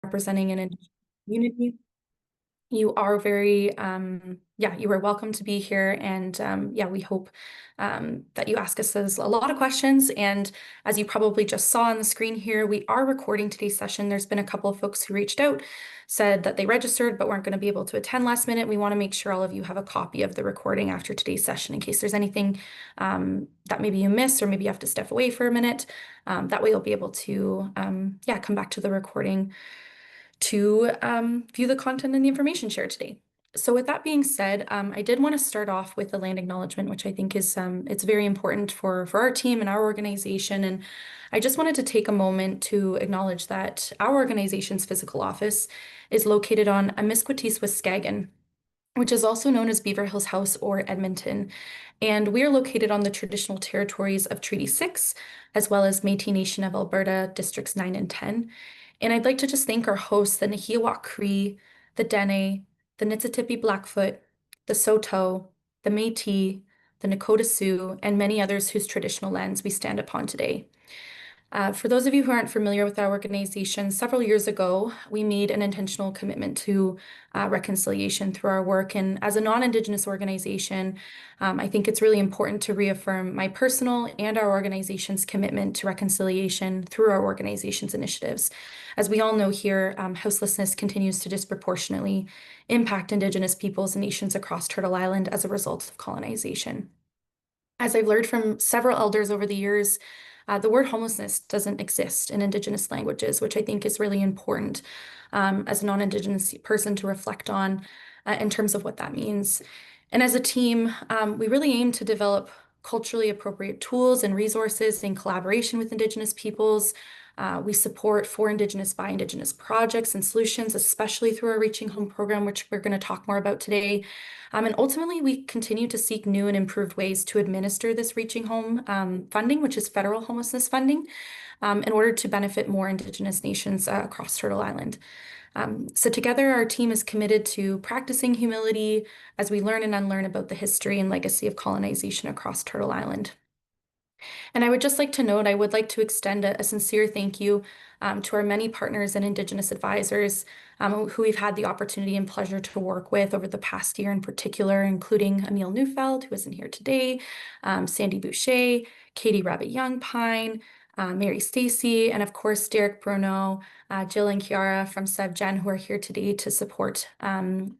representing an Indigenous community. You are you are welcome to be here. And we hope that you ask us a lot of questions. And as you probably just saw on the screen here, we are recording today's session. There's been a couple of folks who reached out, said that they registered but weren't going to be able to attend last minute. We want to make sure all of you have a copy of the recording after today's session in case there's anything that maybe you missed or maybe you have to step away for a minute. That way you'll be able to come back to the recording to view the content and the information shared today. So with that being said, I did want to start off with the land acknowledgement, which I think is it's very important for our team and our organization. And I just wanted to take a moment to acknowledge that our organization's physical office is located on Amisquatiswaskagan, which is also known as Beaver Hills House or Edmonton. And we are located on the traditional territories of Treaty 6, as well as Métis Nation of Alberta, Districts 9 and 10. And I'd like to just thank our hosts, the Nahiawak Cree, the Dene, the Niitsitapi Blackfoot, the Saulteaux, the Métis, the Nakota Sioux, and many others whose traditional lands we stand upon today. For those of you who aren't familiar with our organization, several years ago, we made an intentional commitment to reconciliation through our work. And as a non-Indigenous organization, I think it's really important to reaffirm my personal and our organization's commitment to reconciliation through our organization's initiatives. As we all know here, houselessness continues to disproportionately impact Indigenous peoples and nations across Turtle Island as a result of colonization. As I've learned from several elders over the years, the word homelessness doesn't exist in Indigenous languages, which I think is really important as a non-Indigenous person to reflect on in terms of what that means. And as a team, we really aim to develop culturally appropriate tools and resources in collaboration with Indigenous peoples. We support for Indigenous by Indigenous projects and solutions, especially through our Reaching Home program, which we're going to talk more about today. And ultimately, we continue to seek new and improved ways to administer this Reaching Home funding, which is federal homelessness funding, in order to benefit more Indigenous nations across Turtle Island. So together, our team is committed to practicing humility as we learn and unlearn about the history and legacy of colonization across Turtle Island. And I would just like to note, I would like to extend a sincere thank you to our many partners and Indigenous advisors who we've had the opportunity and pleasure to work with over the past year in particular, including Emile Neufeld, who isn't here today, Sandy Boucher, Katie Rabbit Young Pine, Mary Stacy, and of course, Derek Bruno, Jill and Kiara from SevGen, who are here today to support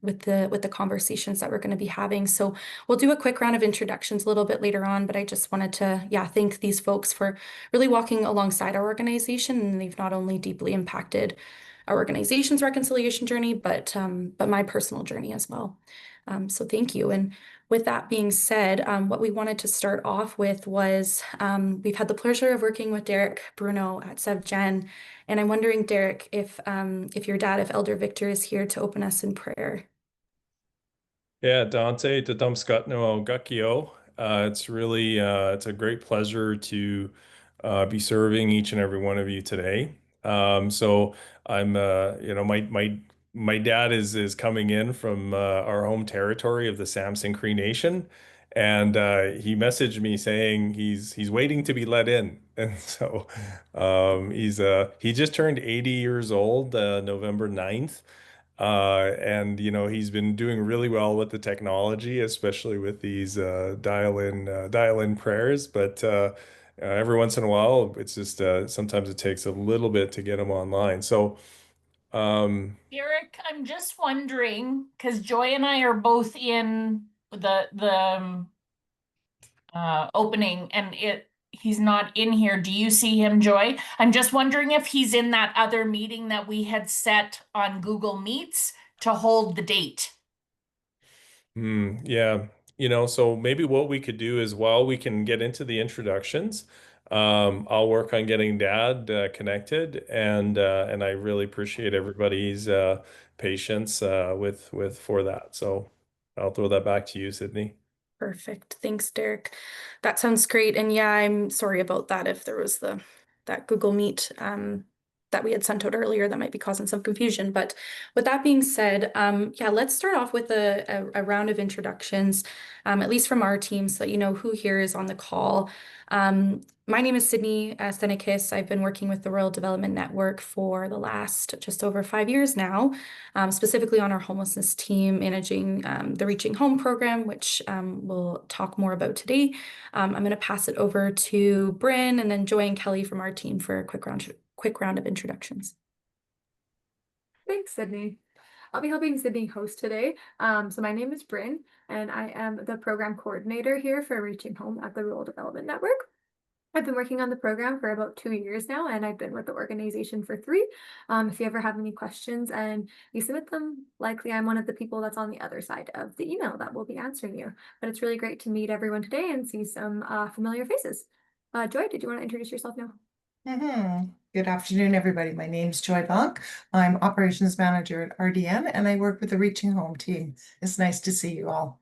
with the conversations that we're going to be having. So we'll do a quick round of introductions a little bit later on, but I just wanted to, thank these folks for really walking alongside our organization, and they've not only deeply impacted our organization's reconciliation journey, but my personal journey as well. So thank you. And with that being said, what we wanted to start off with was we've had the pleasure of working with Derek Bruno at SevGen, and I'm wondering, Derek, if if Elder Victor is here to open us in prayer. Yeah, Dante, Tatamskatno Gakio. It's really it's a great pleasure to be serving each and every one of you today. So I'm my dad is coming in from our home territory of the Samson Cree Nation, and he messaged me saying he's waiting to be let in, and so he just turned 80 years old November 9th. And he's been doing really well with the technology, especially with these dial in prayers. But every once in a while, it's just sometimes it takes a little bit to get him online. So Eric, I'm just wondering, because Joy and I are both in the opening, and he's not in here. Do you see him, Joy? I'm just wondering if he's in that other meeting that we had set on Google Meets to hold the date. yeah, so maybe what we could do is while we can get into the introductions, I'll work on getting Dad connected, and I really appreciate everybody's patience with for that. So I'll throw that back to you, Sydney. Perfect. Thanks, Derek. That sounds great. And yeah, I'm sorry about that if there was that Google Meet that we had sent out earlier that might be causing some confusion. But with that being said, yeah, let's start off with a round of introductions, at least from our team, so that you know who here is on the call. My name is Sydney Senekis. I've been working with the Rural Development Network for the last just over 5 years now, specifically on our homelessness team, managing the Reaching Home program, which we'll talk more about today. I'm going to pass it over to Bryn and then Joy and Kelly from our team for a quick round of introductions. Thanks, Sydney. I'll be helping Sydney host today. So my name is Bryn, and I am the program coordinator here for Reaching Home at the Rural Development Network. I've been working on the program for about 2 years now, and I've been with the organization for 3. If you ever have any questions and you submit them, likely I'm one of the people that's on the other side of the email that will be answering you. But it's really great to meet everyone today and see some familiar faces. Joy, did you want to introduce yourself now? Good afternoon, everybody. My name is Joy Bonk. I'm operations manager at RDN, and I work with the Reaching Home team. It's nice to see you all.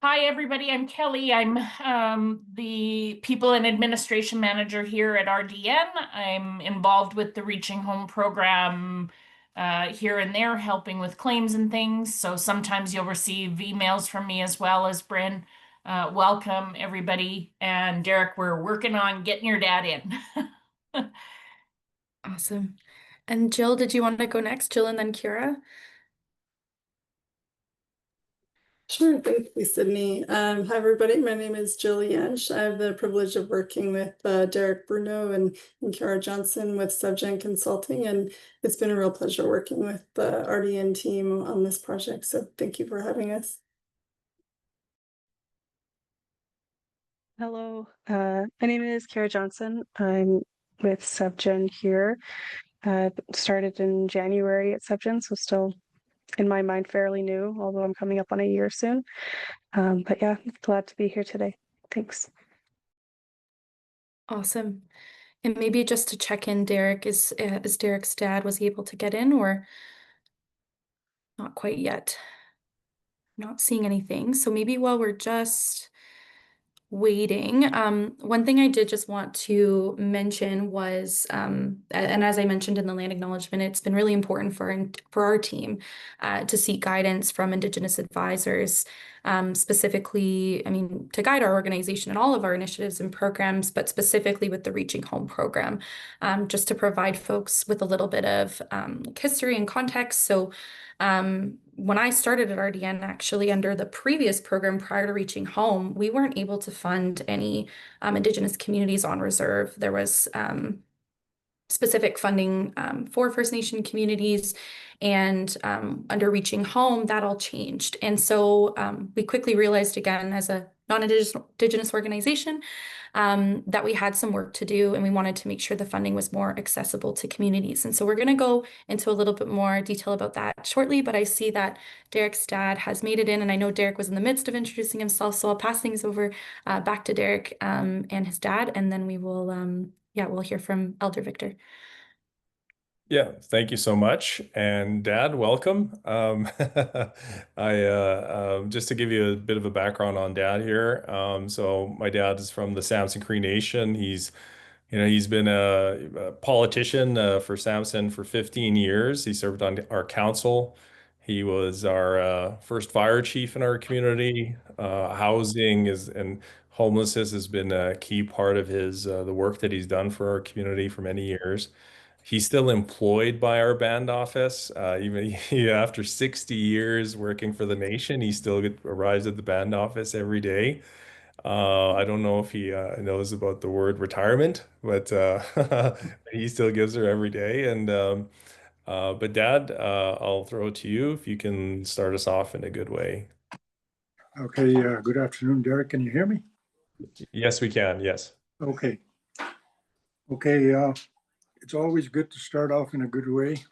Hi, everybody. I'm Kelly. I'm the People and Administration Manager here at RDN. I'm involved with the Reaching Home program here and there, helping with claims and things. So sometimes you'll receive emails from me as well as Bryn. Welcome, everybody. And Derek, we're working on getting your dad in. Awesome. And Jill, did you want to go next? Jill and then Kira? Sure, thank you, Sydney. Hi, everybody. My name is Jill Yench. I have the privilege of working with Derek Bruno and Kara Johnson with Subgen Consulting, and it's been a real pleasure working with the RDN team on this project. So thank you for having us. Hello, my name is Kara Johnson. I'm with Subgen here. Started in January at Subgen, so still in my mind fairly new, although I'm coming up on a year soon. But yeah, glad to be here today. Thanks. Awesome. And maybe just to check in, Derek, is Derek's dad, was he able to get in or not quite yet? Not seeing anything. So maybe while we're just waiting, one thing I did just want to mention was, and as I mentioned in the land acknowledgement, it's been really important for our team to seek guidance from Indigenous advisors, specifically, I mean, to guide our organization in all of our initiatives and programs, but specifically with the Reaching Home program, just to provide folks with a little bit of history and context. So when I started at RDN, actually under the previous program prior to Reaching Home, we weren't able to fund any Indigenous communities on reserve. There was specific funding for First Nation communities, and under Reaching Home, that all changed. And so we quickly realized, again, as a non-Indigenous organization, that we had some work to do, and we wanted to make sure the funding was more accessible to communities. And so we're going to go into a little bit more detail about that shortly, but I see that Derek's dad has made it in, and I know Derek was in the midst of introducing himself, so I'll pass things over back to Derek and his dad, and then we will, we'll hear from Elder Victor. Yeah, thank you so much. And Dad, welcome. Just to give you a bit of a background on Dad here. So my dad is from the Samson Cree Nation. He's been a politician for Samson for 15 years. He served on our council. He was our first fire chief in our community. Housing and homelessness has been a key part of his the work that he's done for our community for many years. He's still employed by our band office. Even after 60 years working for the nation, he still arrives at the band office every day. I don't know if he knows about the word retirement, but he still gives her every day. But Dad, I'll throw it to you if you can start us off in a good way. Okay, good afternoon, Derek. Can you hear me? Yes, we can. Yes. Okay. It's always good to start off in a good way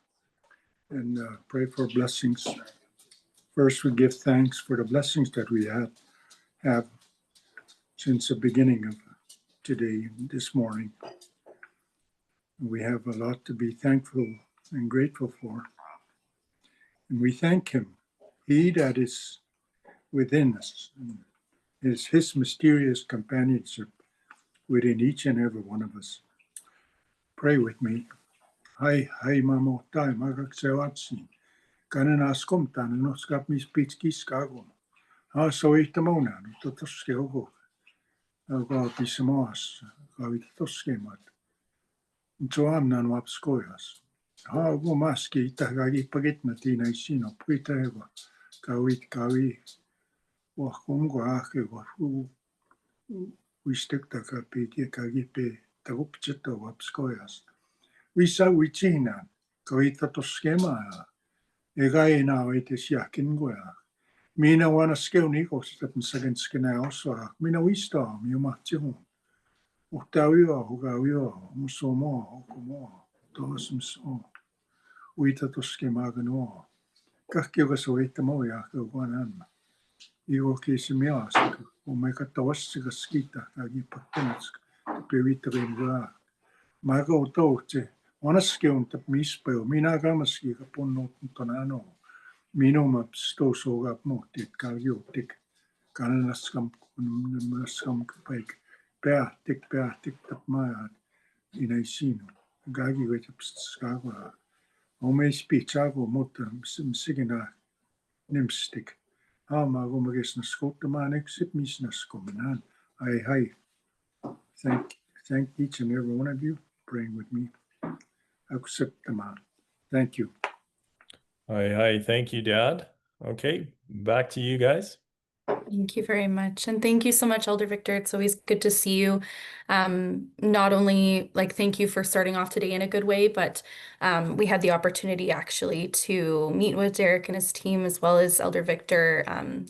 and pray for blessings. First, we give thanks for the blessings that we have since the beginning of today, this morning. We have a lot to be thankful and grateful for. And we thank him, he that is within us, and is his mysterious companionship within each and every one of us. Pray with me. Hai mamo tai magak sewatsi. Kanan askom tan no skap mis pitski skagom. Ha so itamona no totoske ogo. Ga pisamos. Ga vitoske mat. Joam nan wapskoyas. Ha go maski tahagi pagitna tina isino puita eva. Kawi wahkongo ake wahu. Wistek ka piki kagipe tagupchito wapskoyas. Wisa wichina. Kawita toskema. Egai na wete siakin goya. Mina wana skeuni ko stepn second skena also. Mina wista mi matio. Octavio, Hugavio, Musomo, Okomo, Tosmso, Uita Toskemagano, Kakiogasoitamo Yakaguanan, Igo Kisimias, Omekatawasigaskita, Agipatanask, Pevita Venga, Mago Tote, Onaskion tap Mispel, Minagamaski upon Notonano, Minomaps Toso up motit, Kagiotik, Kananaskam, Naskam Pike. Peahtik tap majad inaisino. Gagi võtab skagua. Ome spitsago mutta sigina nimstik. Ama goma kesnas kottamaan eksip misnas kominan. Hi. Thank each and every one of you praying with me. Accept the man. Thank you. Hi. Thank you, Dad. Okay, back to you guys. Thank you very much. And thank you so much, Elder Victor. It's always good to see you. Not only thank you for starting off today in a good way, but we had the opportunity actually to meet with Derek and his team as well as Elder Victor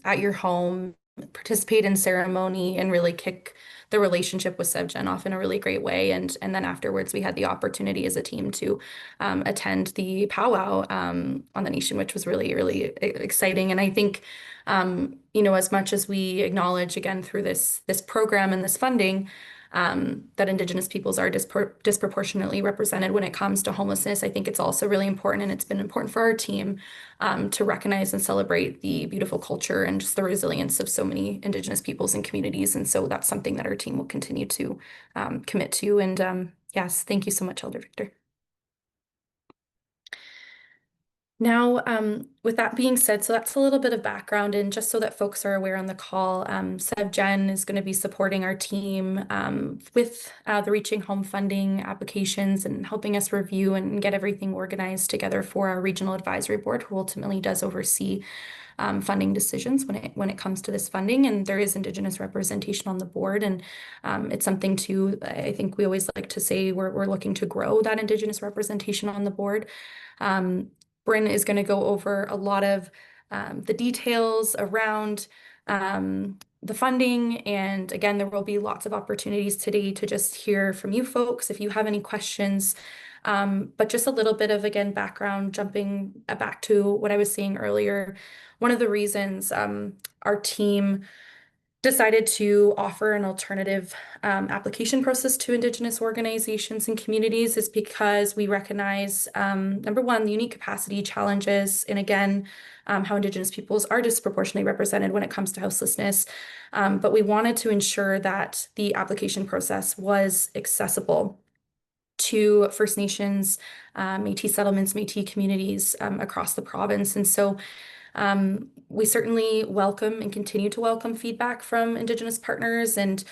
at your home, participate in ceremony, and really kick the relationship with SevGen off in a really great way. And then afterwards, we had the opportunity as a team to attend the powwow on the nation, which was really, really exciting. And I think as much as we acknowledge again through this program and this funding, that Indigenous peoples are disproportionately represented when it comes to homelessness, I think it's also really important, and it's been important for our team to recognize and celebrate the beautiful culture and just the resilience of so many Indigenous peoples and communities. And so that's something that our team will continue to commit to. And yes, thank you so much, Elder Victor. Now, with that being said, so that's a little bit of background, and just so that folks are aware on the call, SevGen is going to be supporting our team with the Reaching Home funding applications and helping us review and get everything organized together for our regional advisory board, who ultimately does oversee funding decisions when it comes to this funding. And there is Indigenous representation on the board, and it's something too, I think we always like to say we're looking to grow that Indigenous representation on the board. Bryn is going to go over a lot of the details around the funding. And again, there will be lots of opportunities today to just hear from you folks if you have any questions. But just a little bit of, again, background, jumping back to what I was saying earlier. One of the reasons our team decided to offer an alternative application process to Indigenous organizations and communities is because we recognize, number one, the unique capacity challenges, and again, how Indigenous peoples are disproportionately represented when it comes to houselessness. But we wanted to ensure that the application process was accessible to First Nations, Métis settlements, Métis communities across the province. And so we certainly welcome and continue to welcome feedback from Indigenous partners, and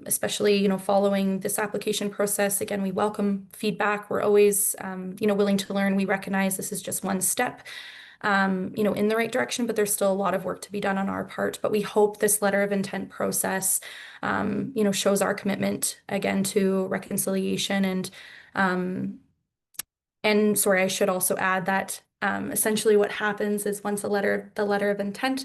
especially, following this application process. Again, we welcome feedback. We're always, willing to learn. We recognize this is just one step, in the right direction, but there's still a lot of work to be done on our part. But we hope this letter of intent process, shows our commitment again to reconciliation. And sorry, I should also add that essentially what happens is once the letter of intent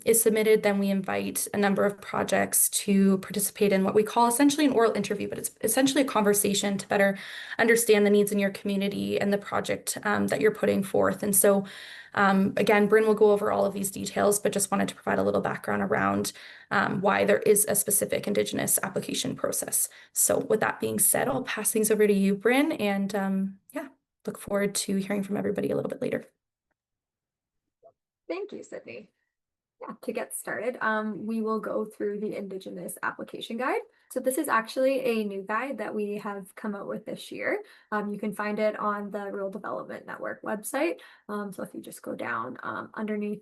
is submitted, then we invite a number of projects to participate in what we call essentially an oral interview, but it's essentially a conversation to better understand the needs in your community and the project that you're putting forth. And so again, Bryn will go over all of these details, but just wanted to provide a little background around why there is a specific Indigenous application process. So with that being said, I'll pass things over to you, Bryn, and look forward to hearing from everybody a little bit later. Thank you, Sydney. Yeah, to get started, we will go through the Indigenous application guide. So this is actually a new guide that we have come out with this year. You can find it on the Rural Development Network website. So if you just go down underneath,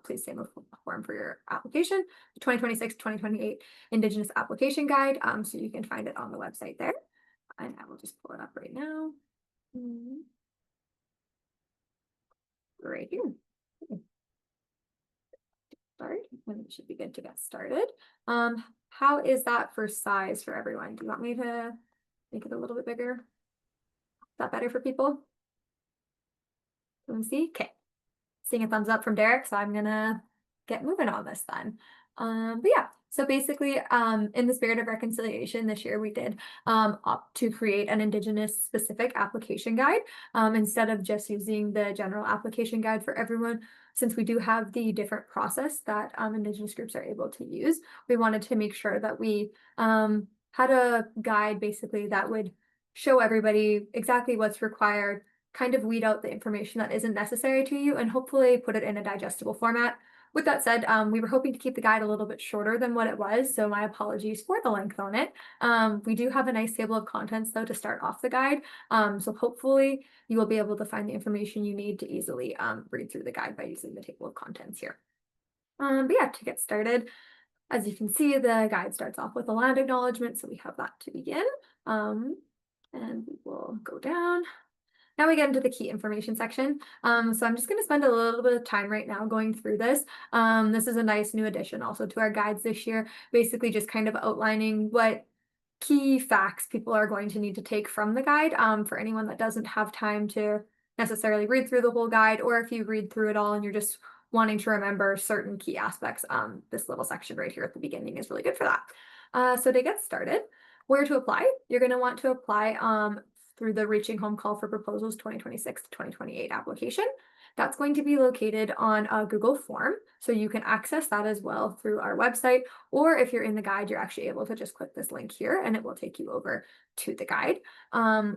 please save a form for your application, 2026-2028 Indigenous application guide. So you can find it on the website there. And I will just pull it up right now. Right here. Start, and it should be good to get started. How is that for size for everyone? Do you want me to make it a little bit bigger? Is that better for people? Let me see. Okay. Seeing a thumbs up from Derek, so I'm gonna get moving on this then. But yeah, so basically, in the spirit of reconciliation, this year we did opt to create an Indigenous specific application guide instead of just using the general application guide for everyone. Since we do have the different process that Indigenous groups are able to use, we wanted to make sure that we had a guide basically that would show everybody exactly what's required, kind of weed out the information that isn't necessary to you, and hopefully put it in a digestible format. With that said, we were hoping to keep the guide a little bit shorter than what it was, so my apologies for the length on it. We do have a nice table of contents though to start off the guide, so hopefully you will be able to find the information you need to easily read through the guide by using the table of contents here. But yeah, to get started, as you can see, the guide starts off with a land acknowledgement, so we have that to begin. And we will go down. Now we get into the key information section. So I'm just going to spend a little bit of time right now going through this. This is a nice new addition also to our guides this year, basically just kind of outlining what key facts people are going to need to take from the guide for anyone that doesn't have time to necessarily read through the whole guide, or if you read through it all and you're just wanting to remember certain key aspects, this little section right here at the beginning is really good for that. So to get started, where to apply? You're going to want to apply through the Reaching Home Call for Proposals 2026 to 2028 application. That's going to be located on a Google form, so you can access that as well through our website, or if you're in the guide, you're actually able to just click this link here and it will take you over to the guide.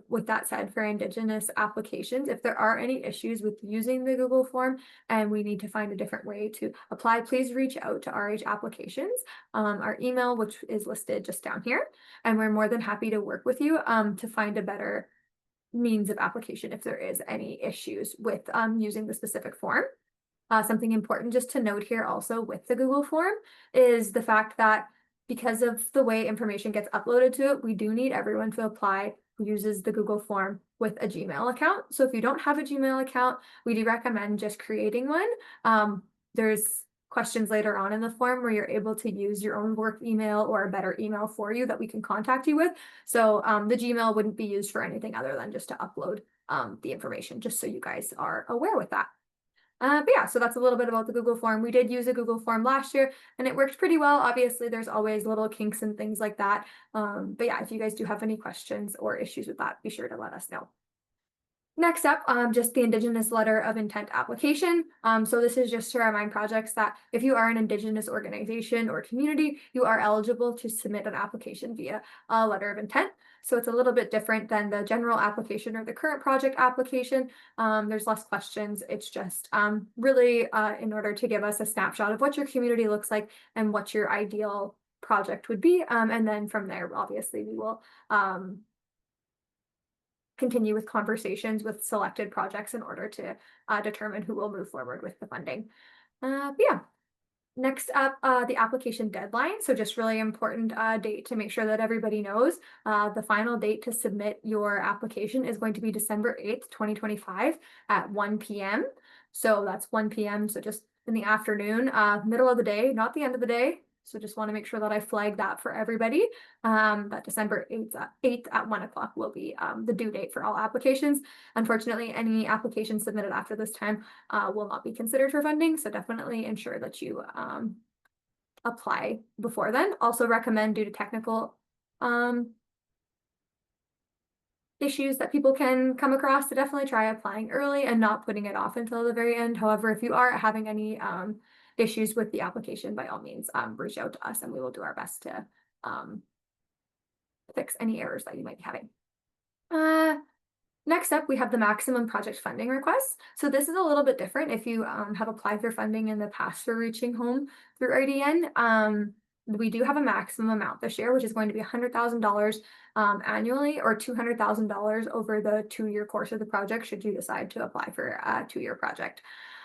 With that said, for Indigenous applications, if there are any issues with using the Google form and we need to find a different way to apply, please reach out to RH Applications, our email, which is listed just down here, and we're more than happy to work with you to find a better means of application if there is any issues with using the specific form. Something important just to note here also with the Google form is the fact that because of the way information gets uploaded to it, we do need everyone to apply who uses the Google form with a Gmail account. So if you don't have a Gmail account, we do recommend just creating one. There's questions later on in the form where you're able to use your own work email or a better email for you that we can contact you with. So the Gmail wouldn't be used for anything other than just to upload the information, just so you guys are aware with that. But yeah, so that's a little bit about the Google form. We did use a Google form last year and it worked pretty well. Obviously, there's always little kinks and things like that. But yeah, if you guys do have any questions or issues with that, be sure to let us know. Next up, just the Indigenous Letter of Intent application. So this is just to remind projects that if you are an Indigenous organization or community, you are eligible to submit an application via a letter of intent. So it's a little bit different than the general application or the current project application. There's less questions. It's just really in order to give us a snapshot of what your community looks like and what your ideal project would be. And then from there, obviously, we will continue with conversations with selected projects in order to determine who will move forward with the funding. But yeah, next up, the application deadline. So just really important date to make sure that everybody knows. The final date to submit your application is going to be December 8th, 2025 at 1 p.m. So that's 1 p.m. So just in the afternoon, middle of the day, not the end of the day. So just want to make sure that I flag that for everybody. That December 8th at 1 o'clock will be the due date for all applications. Unfortunately, any applications submitted after this time will not be considered for funding. So definitely ensure that you apply before then. Also recommend, due to technical issues that people can come across, to definitely try applying early and not putting it off until the very end. However, if you are having any issues with the application, by all means, reach out to us and we will do our best to fix any errors that you might be having. Next up, we have the maximum project funding request. So this is a little bit different if you have applied for funding in the past for Reaching Home through RDN. We do have a maximum amount this year, which is going to be $100,000 annually, or $200,000 over the 2-year course of the project, should you decide to apply for a 2-year project.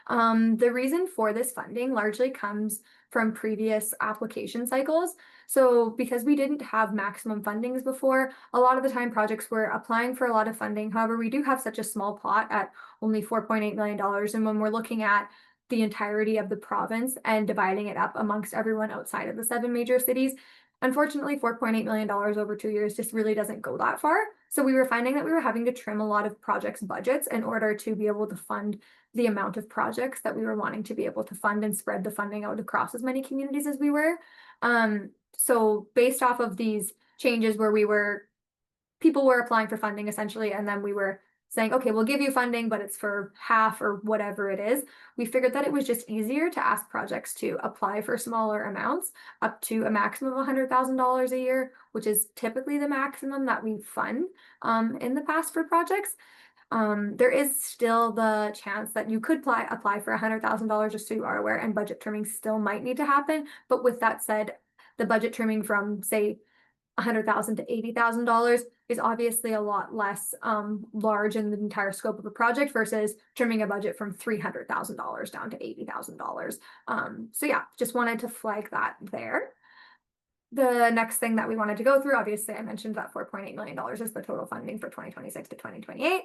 The reason for this funding largely comes from previous application cycles. So because we didn't have maximum fundings before, a lot of the time projects were applying for a lot of funding. However, we do have such a small pot at only $4.8 million. And when we're looking at the entirety of the province and dividing it up amongst everyone outside of the 7 major cities, unfortunately, $4.8 million over 2 years just really doesn't go that far. So we were finding that we were having to trim a lot of projects' budgets in order to be able to fund the amount of projects that we were wanting to be able to fund and spread the funding out across as many communities as we were. So based off of these changes where people were applying for funding essentially, and then we were saying, okay, we'll give you funding, but it's for half or whatever it is, we figured that it was just easier to ask projects to apply for smaller amounts up to a maximum of $100,000 a year, which is typically the maximum that we fund in the past for projects. There is still the chance that you could apply for $100,000, just so you are aware, and budget trimming still might need to happen. But with that said, the budget trimming from, say, $100,000 to $80,000 is obviously a lot less large in the entire scope of a project versus trimming a budget from $300,000 down to $80,000. So yeah, just wanted to flag that there. The next thing that we wanted to go through, obviously, I mentioned that $4.8 million is the total funding for 2026 to 2028.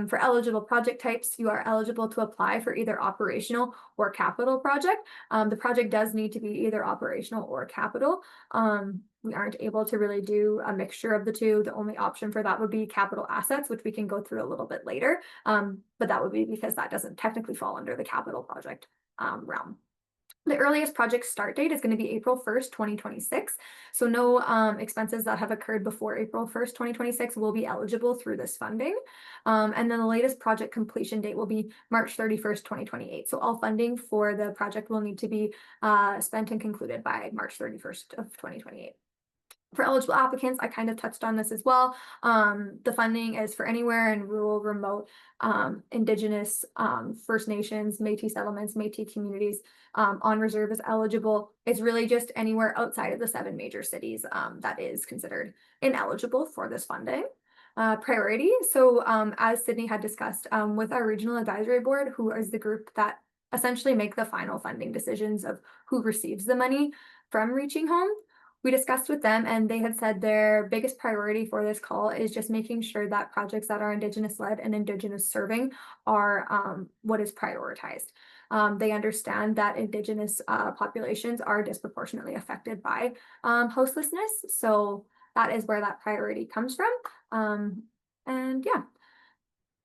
For eligible project types, you are eligible to apply for either operational or capital project. The project does need to be either operational or capital. We aren't able to really do a mixture of the two. The only option for that would be capital assets, which we can go through a little bit later. But that would be because that doesn't technically fall under the capital project realm. The earliest project start date is going to be April 1st, 2026. So no expenses that have occurred before April 1st, 2026 will be eligible through this funding. And then the latest project completion date will be March 31st, 2028. So all funding for the project will need to be spent and concluded by March 31st of 2028. For eligible applicants, I kind of touched on this as well. The funding is for anywhere in rural, remote, Indigenous, First Nations, Métis settlements, Métis communities. On reserve is eligible. It's really just anywhere outside of the 7 major cities that is considered ineligible for this funding. Priority. So as Sydney had discussed with our regional advisory board, who is the group that essentially make the final funding decisions of who receives the money from Reaching Home, we discussed with them, and they had said their biggest priority for this call is just making sure that projects that are Indigenous led and Indigenous serving are what is prioritized. They understand that Indigenous populations are disproportionately affected by hostelessness, so that is where that priority comes from. And yeah.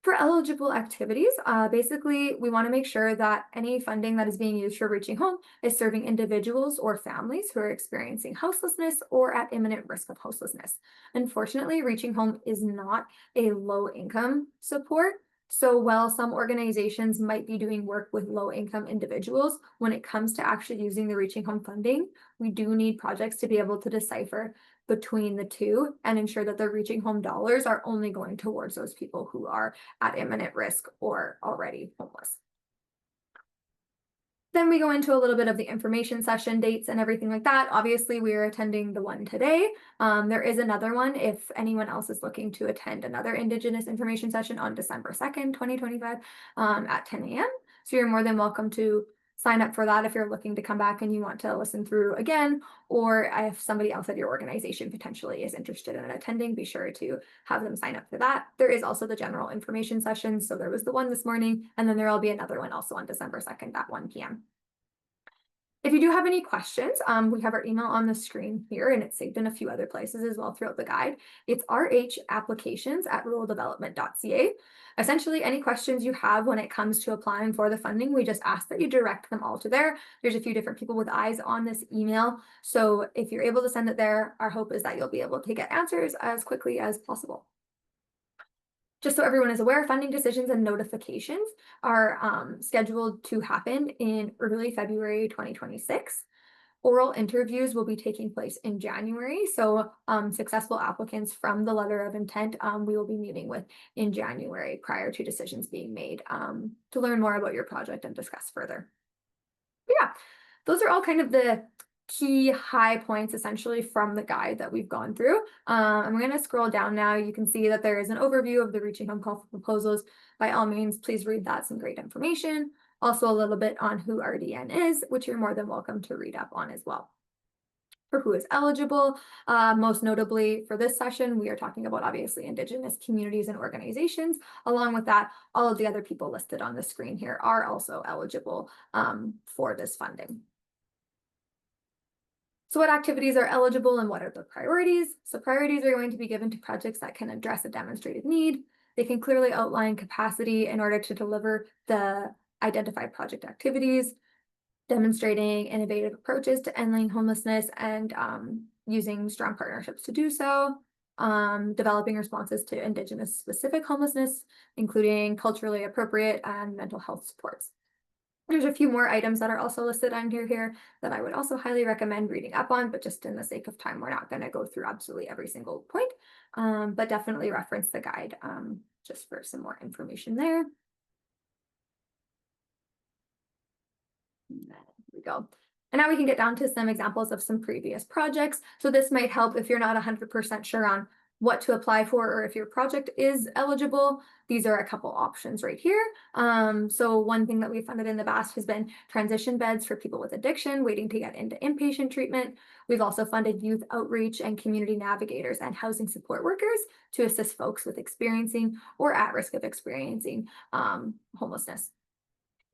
For eligible activities, basically, we want to make sure that any funding that is being used for Reaching Home is serving individuals or families who are experiencing houselessness or at imminent risk of houselessness. Unfortunately, Reaching Home is not a low-income support. So while some organizations might be doing work with low-income individuals, when it comes to actually using the Reaching Home funding, we do need projects to be able to decipher between the two and ensure that the Reaching Home dollars are only going towards those people who are at imminent risk or already homeless. Then we go into a little bit of the information session dates and everything like that. Obviously, we are attending the one today. There is another one if anyone else is looking to attend another Indigenous information session on December 2nd, 2025 at 10 a.m. So you're more than welcome to sign up for that if you're looking to come back and you want to listen through again, or if somebody else at your organization potentially is interested in attending, be sure to have them sign up for that. There is also the general information session. So there was the one this morning, and then there will be another one also on December 2nd at 1 p.m. If you do have any questions, we have our email on the screen here, and it's saved in a few other places as well throughout the guide. It's rhapplications@ruraldevelopment.ca. Essentially, any questions you have when it comes to applying for the funding, we just ask that you direct them all to there. There's a few different people with eyes on this email. So if you're able to send it there, our hope is that you'll be able to get answers as quickly as possible. Just so everyone is aware, funding decisions and notifications are scheduled to happen in early February 2026. Oral interviews will be taking place in January. So successful applicants from the letter of intent, we will be meeting with in January prior to decisions being made to learn more about your project and discuss further. But yeah, those are all kind of the key high points essentially from the guide that we've gone through. I'm going to scroll down now. You can see that there is an overview of the Reaching Home call for proposals. By all means, please read that. Some great information. Also a little bit on who RDN is, which you're more than welcome to read up on as well. For who is eligible, most notably for this session, we are talking about obviously Indigenous communities and organizations. Along with that, all of the other people listed on the screen here are also eligible for this funding. So what activities are eligible and what are the priorities? So priorities are going to be given to projects that can address a demonstrated need. They can clearly outline capacity in order to deliver the identified project activities, demonstrating innovative approaches to ending homelessness and using strong partnerships to do so, developing responses to Indigenous specific homelessness, including culturally appropriate and mental health supports. There's a few more items that are also listed on here that I would also highly recommend reading up on, but just in the sake of time, we're not going to go through absolutely every single point, but definitely reference the guide just for some more information there. There we go. And now we can get down to some examples of some previous projects. So this might help if you're not 100% sure on what to apply for or if your project is eligible. These are a couple options right here. So one thing that we've funded in the past has been transition beds for people with addiction waiting to get into inpatient treatment. We've also funded youth outreach and community navigators and housing support workers to assist folks with experiencing or at risk of experiencing homelessness.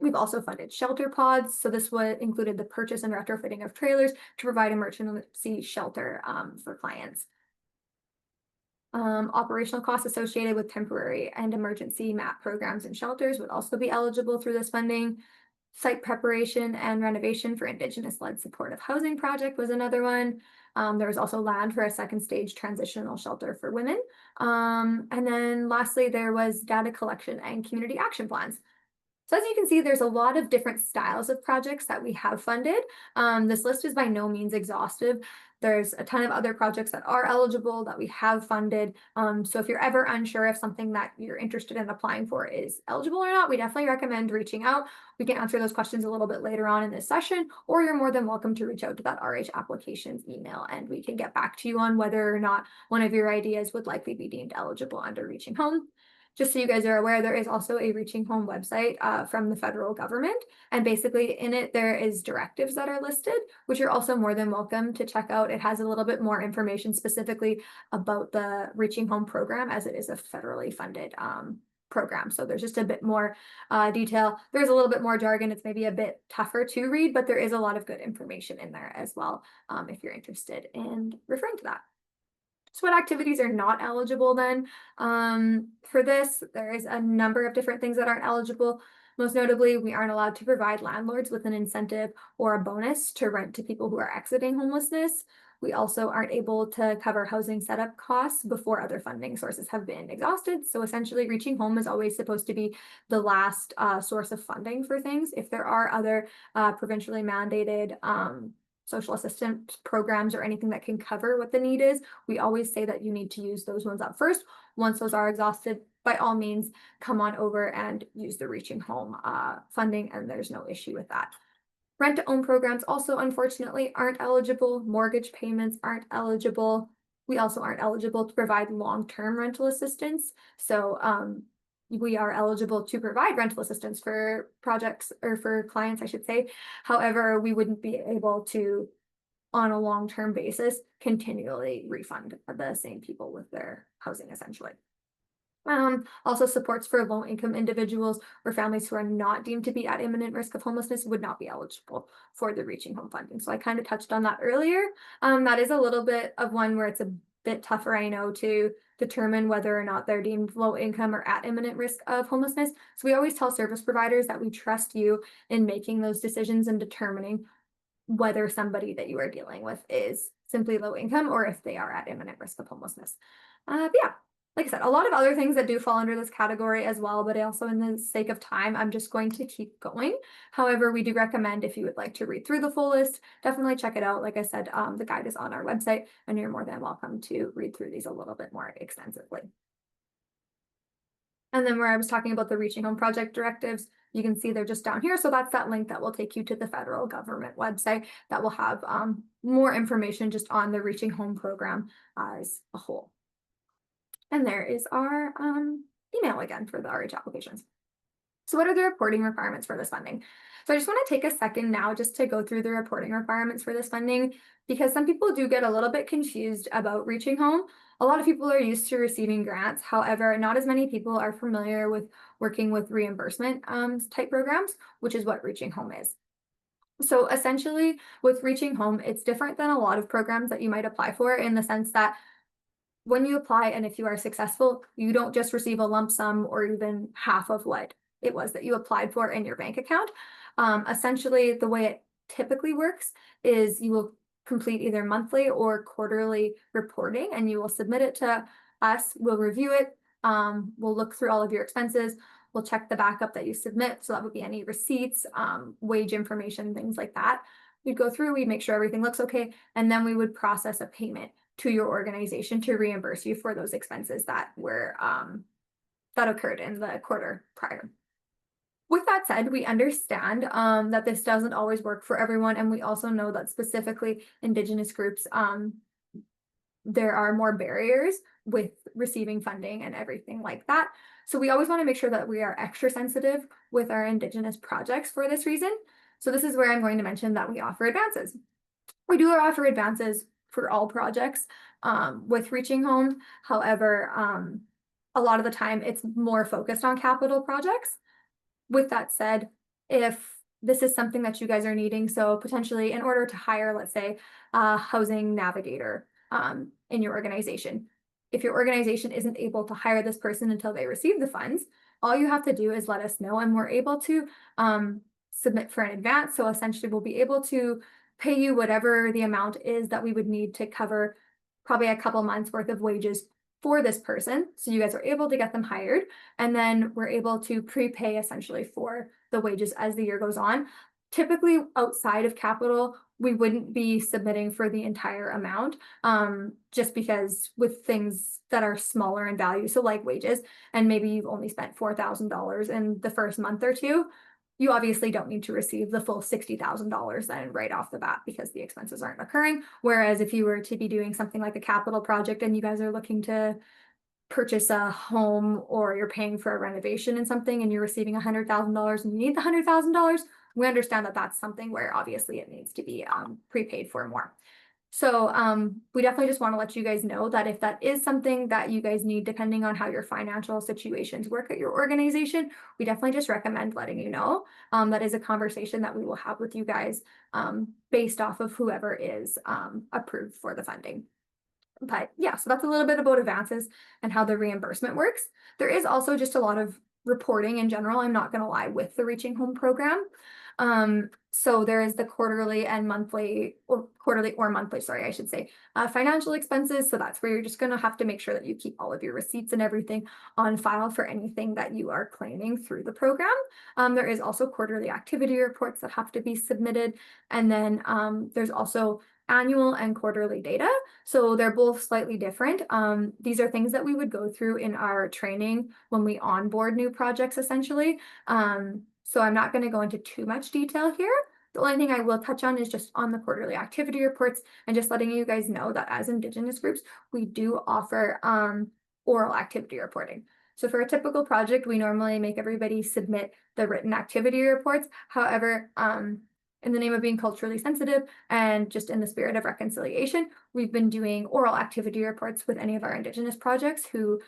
We've also funded shelter pods. So this included the purchase and retrofitting of trailers to provide emergency shelter for clients. Operational costs associated with temporary and emergency MAP programs and shelters would also be eligible through this funding. Site preparation and renovation for Indigenous-led supportive housing project was another one. There was also land for a second stage transitional shelter for women. And then lastly, there was data collection and community action plans. So as you can see, there's a lot of different styles of projects that we have funded. This list is by no means exhaustive. There's a ton of other projects that are eligible that we have funded. So if you're ever unsure if something that you're interested in applying for is eligible or not, we definitely recommend reaching out. We can answer those questions a little bit later on in this session, or you're more than welcome to reach out to that RH applications email and we can get back to you on whether or not one of your ideas would likely be deemed eligible under Reaching Home. Just so you guys are aware, there is also a Reaching Home website from the federal government. And basically in it, there is directives that are listed, which you're also more than welcome to check out. It has a little bit more information specifically about the Reaching Home program as it is a federally funded program. So there's just a bit more detail. There's a little bit more jargon. It's maybe a bit tougher to read, but there is a lot of good information in there as well if you're interested in referring to that. So what activities are not eligible then? For this, there is a number of different things that aren't eligible. Most notably, we aren't allowed to provide landlords with an incentive or a bonus to rent to people who are exiting homelessness. We also aren't able to cover housing setup costs before other funding sources have been exhausted. So essentially, Reaching Home is always supposed to be the last source of funding for things. If there are other provincially mandated social assistance programs or anything that can cover what the need is, we always say that you need to use those ones up first. Once those are exhausted, by all means, come on over and use the Reaching Home funding, and there's no issue with that. Rent-to-own programs also, unfortunately, aren't eligible. Mortgage payments aren't eligible. We also aren't eligible to provide long-term rental assistance. So we are eligible to provide rental assistance for projects or for clients, I should say. However, we wouldn't be able to, on a long-term basis, continually refund the same people with their housing, essentially. Also supports for low-income individuals or families who are not deemed to be at imminent risk of homelessness would not be eligible for the Reaching Home funding. So I kind of touched on that earlier. That is a little bit of one where it's a bit tougher, I know, to determine whether or not they're deemed low income or at imminent risk of homelessness. So we always tell service providers that we trust you in making those decisions and determining whether somebody that you are dealing with is simply low income or if they are at imminent risk of homelessness. But yeah, like I said, a lot of other things that do fall under this category as well, but also in the sake of time, I'm just going to keep going. However, we do recommend if you would like to read through the full list, definitely check it out. Like I said, the guide is on our website and you're more than welcome to read through these a little bit more extensively. And then where I was talking about the Reaching Home Project directives, you can see they're just down here. So that's that link that will take you to the federal government website that will have more information just on the Reaching Home program as a whole. And there is our email again for the RH applications. So what are the reporting requirements for this funding? So I just want to take a second now just to go through the reporting requirements for this funding, because some people do get a little bit confused about Reaching Home. A lot of people are used to receiving grants. However, not as many people are familiar with working with reimbursement type programs, which is what Reaching Home is. So essentially with Reaching Home, it's different than a lot of programs that you might apply for in the sense that when you apply and if you are successful, you don't just receive a lump sum or even half of what it was that you applied for in your bank account. Essentially, the way it typically works is you will complete either monthly or quarterly reporting and you will submit it to us. We'll review it. We'll look through all of your expenses. We'll check the backup that you submit. So that would be any receipts, wage information, things like that. We'd go through, we'd make sure everything looks okay, and then we would process a payment to your organization to reimburse you for those expenses that were that occurred in the quarter prior. With that said, we understand that this doesn't always work for everyone, and we also know that specifically Indigenous groups, there are more barriers with receiving funding and everything like that. So we always want to make sure that we are extra sensitive with our Indigenous projects for this reason. So this is where I'm going to mention that we offer advances. We do offer advances for all projects with Reaching Home. However, a lot of the time it's more focused on capital projects. With that said, if this is something that you guys are needing, so potentially in order to hire, let's say, a housing navigator in your organization, if your organization isn't able to hire this person until they receive the funds, all you have to do is let us know and we're able to submit for an advance. So essentially we'll be able to pay you whatever the amount is that we would need to cover probably a couple months worth of wages for this person. So you guys are able to get them hired, and then we're able to prepay essentially for the wages as the year goes on. Typically outside of capital, we wouldn't be submitting for the entire amount, just because with things that are smaller in value, so like wages, and maybe you've only spent $4,000 in the first month or two, you obviously don't need to receive the full $60,000 then right off the bat because the expenses aren't occurring. Whereas if you were to be doing something like a capital project and you guys are looking to purchase a home or you're paying for a renovation and something and you're receiving $100,000 and you need the $100,000, we understand that that's something where obviously it needs to be prepaid for more. So we definitely just want to let you guys know that if that is something that you guys need, depending on how your financial situations work at your organization, we definitely just recommend letting you know. That is a conversation that we will have with you guys based off of whoever is approved for the funding. But yeah, so that's a little bit about advances and how the reimbursement works. There is also just a lot of reporting in general, I'm not going to lie, with the Reaching Home program. So there is the quarterly and monthly, or quarterly or monthly, sorry, I should say, financial expenses. So that's where you're just going to have to make sure that you keep all of your receipts and everything on file for anything that you are claiming through the program. There is also quarterly activity reports that have to be submitted. And then there's also annual and quarterly data. So they're both slightly different. These are things that we would go through in our training when we onboard new projects, essentially. So I'm not going to go into too much detail here. The only thing I will touch on is just on the quarterly activity reports and just letting you guys know that as Indigenous groups, we do offer oral activity reporting. So for a typical project, we normally make everybody submit the written activity reports. However, in the name of being culturally sensitive and just in the spirit of reconciliation, we've been doing oral activity reports with any of our Indigenous projects who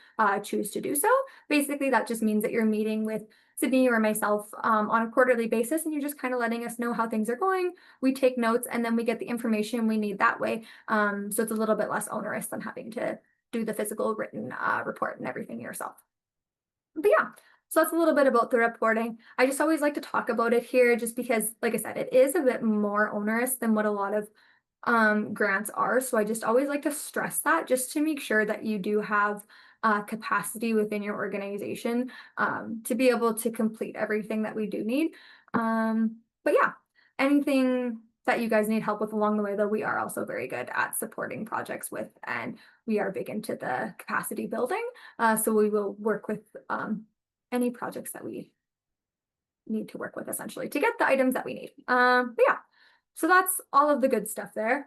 choose to do so. Basically, that just means that you're meeting with Sydney or myself on a quarterly basis, and you're just kind of letting us know how things are going. We take notes, and then we get the information we need that way. So it's a little bit less onerous than having to do the physical written report and everything yourself. But yeah. So that's a little bit about the reporting. I just always like to talk about it here just because, like I said, it is a bit more onerous than what a lot of grants are. So I just always like to stress that just to make sure that you do have capacity within your organization to be able to complete everything that we do need. But yeah, anything that you guys need help with along the way, though, we are also very good at supporting projects with, and we are big into the capacity building. So we will work with any projects that we need to work with essentially to get the items that we need. But yeah, so that's all of the good stuff there.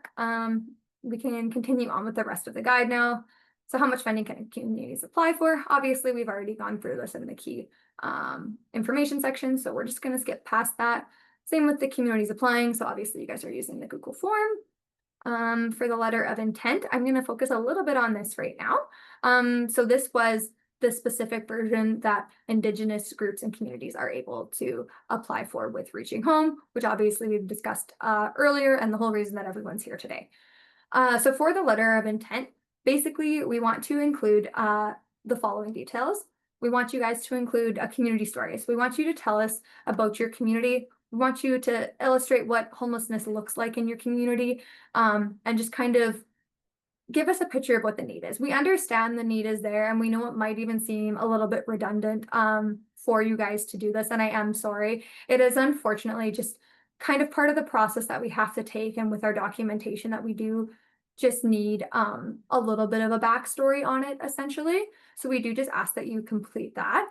We can continue on with the rest of the guide now. So how much funding can communities apply for? Obviously, we've already gone through this in the key information section, so we're just going to skip past that. Same with the communities applying. So obviously you guys are using the Google form. For the letter of intent, I'm going to focus a little bit on this right now. So this was the specific version that Indigenous groups and communities are able to apply for with Reaching Home, which obviously we've discussed earlier, and the whole reason that everyone's here today. So for the letter of intent, basically we want to include the following details. We want you guys to include a community story. So we want you to tell us about your community. We want you to illustrate what homelessness looks like in your community, and just kind of give us a picture of what the need is. We understand the need is there, and we know it might even seem a little bit redundant for you guys to do this, and I am sorry. It is unfortunately just kind of part of the process that we have to take, and with our documentation that we do just need a little bit of a backstory on it, essentially. So we do just ask that you complete that.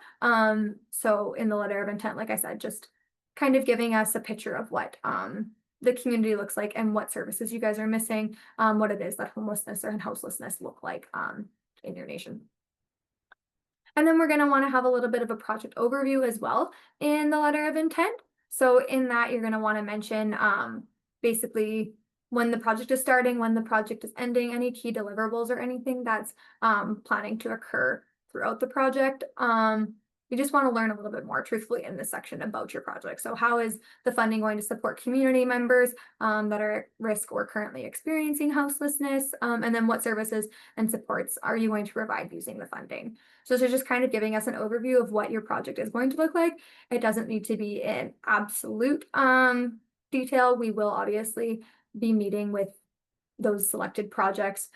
So in the letter of intent, like I said, just kind of giving us a picture of what the community looks like and what services you guys are missing, what it is that homelessness or houselessness look like in your nation. And then we're going to want to have a little bit of a project overview as well in the letter of intent. So in that, you're going to want to mention basically when the project is starting, when the project is ending, any key deliverables or anything that's planning to occur throughout the project. You just want to learn a little bit more truthfully in this section about your project. So how is the funding going to support community members that are at risk or currently experiencing houselessness? And then what services and supports are you going to provide using the funding? So this is just kind of giving us an overview of what your project is going to look like. It doesn't need to be in absolute detail. We will obviously be meeting with those selected projects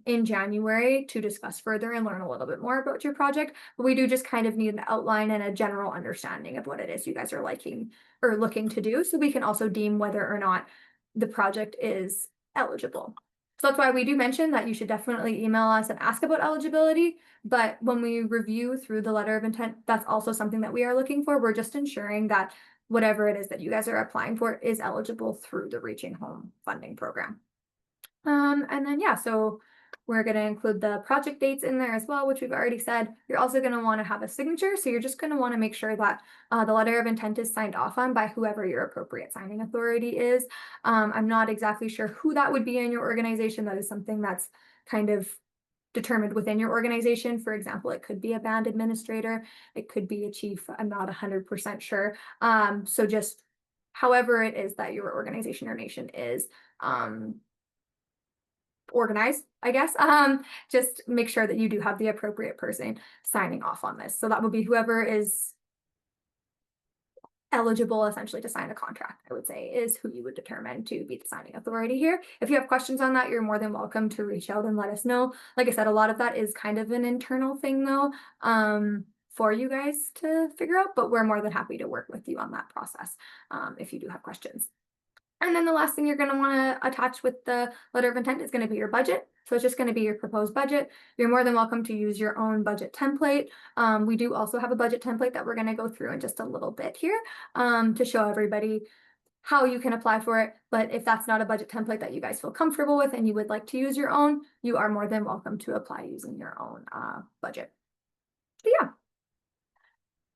in January to discuss further and learn a little bit more about your project. But we do just kind of need an outline and a general understanding of what it is you guys are liking or looking to do, so we can also deem whether or not the project is eligible. So that's why we do mention that you should definitely email us and ask about eligibility. But when we review through the letter of intent, that's also something that we are looking for. We're just ensuring that whatever it is that you guys are applying for is eligible through the Reaching Home funding program. And then, yeah, so we're going to include the project dates in there as well, which we've already said. You're also going to want to have a signature. So you're just going to want to make sure that the letter of intent is signed off on by whoever your appropriate signing authority is. I'm not exactly sure who that would be in your organization. That is something that's kind of determined within your organization. For example, it could be a band administrator. It could be a chief. I'm not 100% sure. So just however it is that your organization or nation is organized, I guess. Just make sure that you do have the appropriate person signing off on this. So that would be whoever is eligible essentially to sign the contract, I would say, is who you would determine to be the signing authority here. If you have questions on that, you're more than welcome to reach out and let us know. Like I said, a lot of that is kind of an internal thing though, for you guys to figure out, but we're more than happy to work with you on that process if you do have questions. And then the last thing you're going to want to attach with the letter of intent is going to be your budget. So it's just going to be your proposed budget. You're more than welcome to use your own budget template. We do also have a budget template that we're going to go through in just a little bit here to show everybody how you can apply for it. But if that's not a budget template that you guys feel comfortable with and you would like to use your own, you are more than welcome to apply using your own budget. But yeah.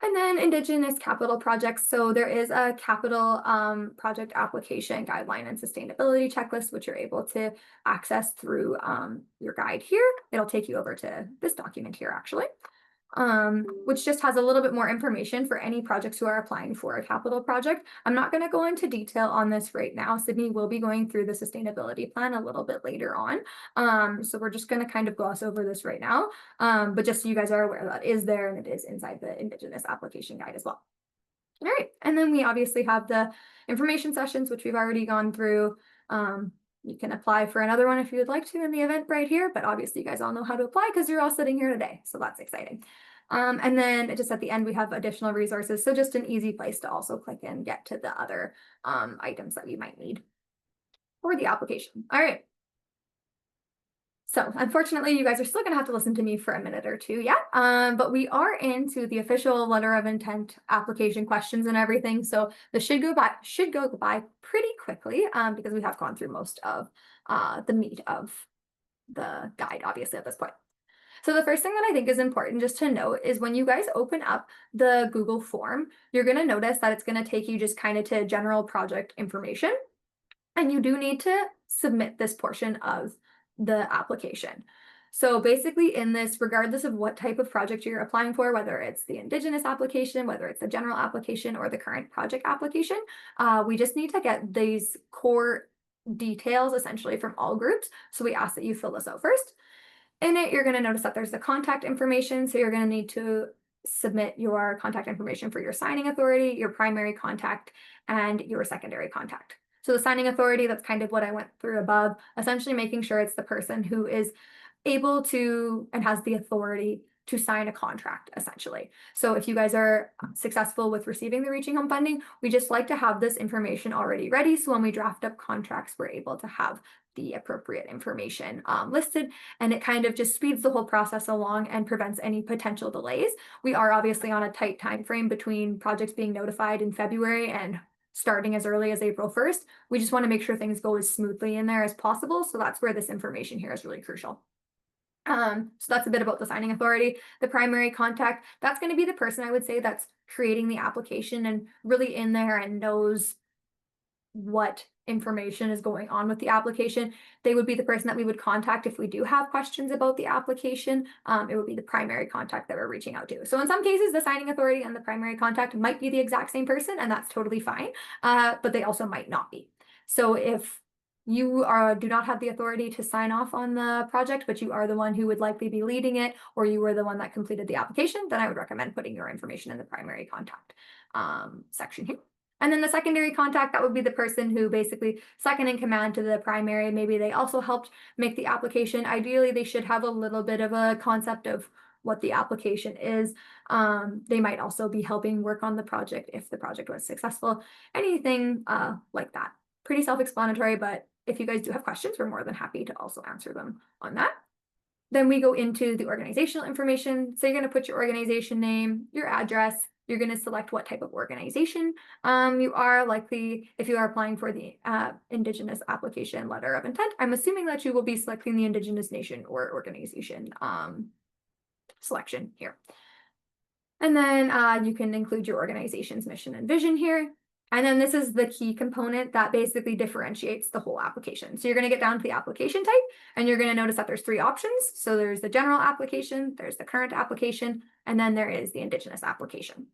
And then Indigenous capital projects. So there is a capital project application guideline and sustainability checklist, which you're able to access through your guide here. It'll take you over to this document here, actually, which just has a little bit more information for any projects who are applying for a capital project. I'm not going to go into detail on this right now. Sydney will be going through the sustainability plan a little bit later on. So we're just going to kind of gloss over this right now. But just so you guys are aware, that is there and it is inside the Indigenous application guide as well. All right, and then we obviously have the information sessions, which we've already gone through. You can apply for another one if you would like to in the event right here, but obviously you guys all know how to apply because you're all sitting here today, so that's exciting. And then just at the end, we have additional resources, so just an easy place to also click and get to the other items that you might need for the application. All right. So unfortunately, you guys are still gonna have to listen to me for a minute or two yet. But we are into the official letter of intent application questions and everything. So this should go by pretty quickly because we have gone through most of the meat of the guide, obviously, at this point. So the first thing that I think is important just to note is when you guys open up the Google form, you're gonna notice that it's gonna take you just kind of to general project information. And you do need to submit this portion of the application. So basically in this, regardless of what type of project you're applying for, whether it's the Indigenous application, whether it's the general application or the current project application, we just need to get these core details essentially from all groups. So we ask that you fill this out first. In it, you're going to notice that there's the contact information. So you're going to need to submit your contact information for your signing authority, your primary contact, and your secondary contact. So the signing authority, that's kind of what I went through above, essentially making sure it's the person who is able to and has the authority to sign a contract, essentially. So if you guys are successful with receiving the Reaching Home funding, we just like to have this information already ready. So when we draft up contracts, we're able to have the appropriate information listed, and it kind of just speeds the whole process along and prevents any potential delays. We are obviously on a tight time frame between projects being notified in February and starting as early as April 1st. We just want to make sure things go as smoothly in there as possible. So that's where this information here is really crucial. So that's a bit about the signing authority. The primary contact, that's going to be the person I would say that's creating the application and really in there and knows what information is going on with the application. They would be the person that we would contact if we do have questions about the application. It would be the primary contact that we're reaching out to. So in some cases, the signing authority and the primary contact might be the exact same person, and that's totally fine, but they also might not be. So if you do not have the authority to sign off on the project, but you are the one who would likely be leading it, or you were the one that completed the application, then I would recommend putting your information in the primary contact section here. And then the secondary contact, that would be the person who basically second in command to the primary. Maybe they also helped make the application. Ideally, they should have a little bit of a concept of what the application is. They might also be helping work on the project if the project was successful, anything like that. Pretty self-explanatory, but if you guys do have questions, we're more than happy to also answer them on that. Then we go into the organizational information. So you're going to put your organization name, your address. You're going to select what type of organization you are. Likely, if you are applying for the Indigenous application letter of intent, I'm assuming that you will be selecting the Indigenous nation or organization selection here. And then you can include your organization's mission and vision here. And then this is the key component that basically differentiates the whole application. So you're going to get down to the application type, and you're going to notice that there's three options. So there's the general application, there's the current application, and then there is the Indigenous application.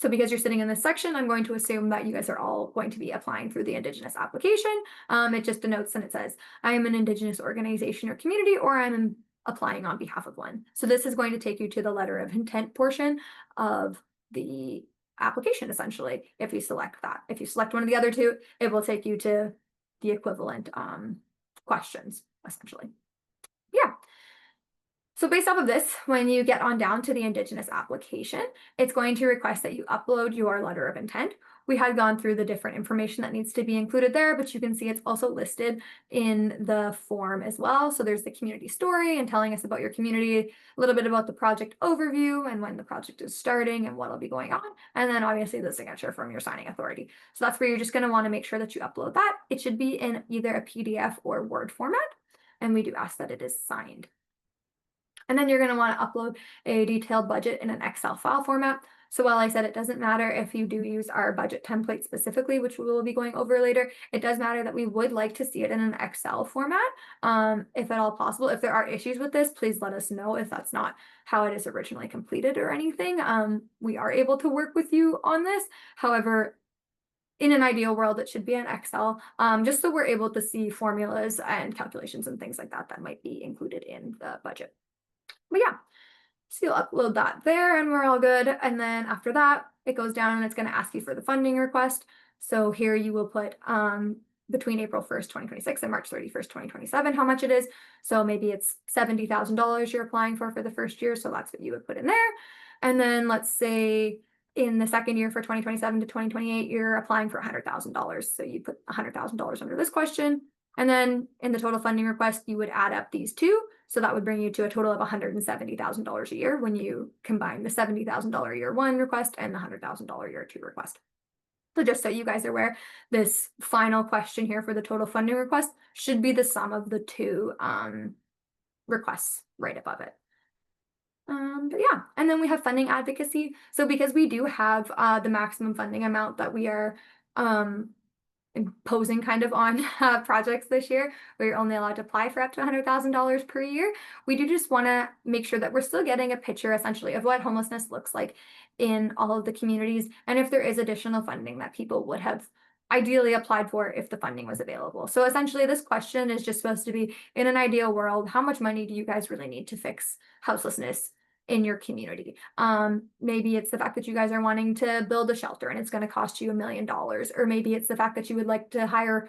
So because you're sitting in this section, I'm going to assume that you guys are all going to be applying through the Indigenous application. It just denotes and it says, I am an Indigenous organization or community, or I'm applying on behalf of one. So this is going to take you to the letter of intent portion of the application, essentially, if you select that. If you select one of the other two, it will take you to the equivalent questions, essentially. Yeah. So based off of this, when you get on down to the Indigenous application, it's going to request that you upload your letter of intent. We had gone through the different information that needs to be included there, but you can see it's also listed in the form as well. So there's the community story and telling us about your community, a little bit about the project overview and when the project is starting and what'll be going on. And then obviously the signature from your signing authority. So that's where you're just going to want to make sure that you upload that. It should be in either a PDF or Word format. And we do ask that it is signed. And then you're going to want to upload a detailed budget in an Excel file format. So while I said it doesn't matter if you do use our budget template specifically, which we will be going over later, it does matter that we would like to see it in an Excel format, if at all possible. If there are issues with this, please let us know if that's not how it is originally completed or anything. We are able to work with you on this. However, in an ideal world, it should be in Excel, just so we're able to see formulas and calculations and things like that that might be included in the budget. But yeah, so you'll upload that there and we're all good. And then after that, it goes down and it's going to ask you for the funding request. So here you will put between April 1st, 2026 and March 31st, 2027, how much it is. So maybe it's $70,000 you're applying for the first year. So that's what you would put in there. And then let's say in the second year for 2027 to 2028, you're applying for $100,000. So you put $100,000 under this question. And then in the total funding request, you would add up these two. So that would bring you to a total of $170,000 a year when you combine the $70,000 year one request and the $100,000 year two request. So just so you guys are aware, this final question here for the total funding request should be the sum of the two requests right above it. But yeah, and then we have funding advocacy. So because we do have the maximum funding amount that we are imposing kind of on projects this year, where you're only allowed to apply for up to $100,000 per year, we do just want to make sure that we're still getting a picture essentially of what homelessness looks like in all of the communities, and if there is additional funding that people would have ideally applied for if the funding was available. So essentially this question is just supposed to be, in an ideal world, how much money do you guys really need to fix houselessness in your community? Maybe it's the fact that you guys are wanting to build a shelter and it's going to cost you $1 million, or maybe it's the fact that you would like to hire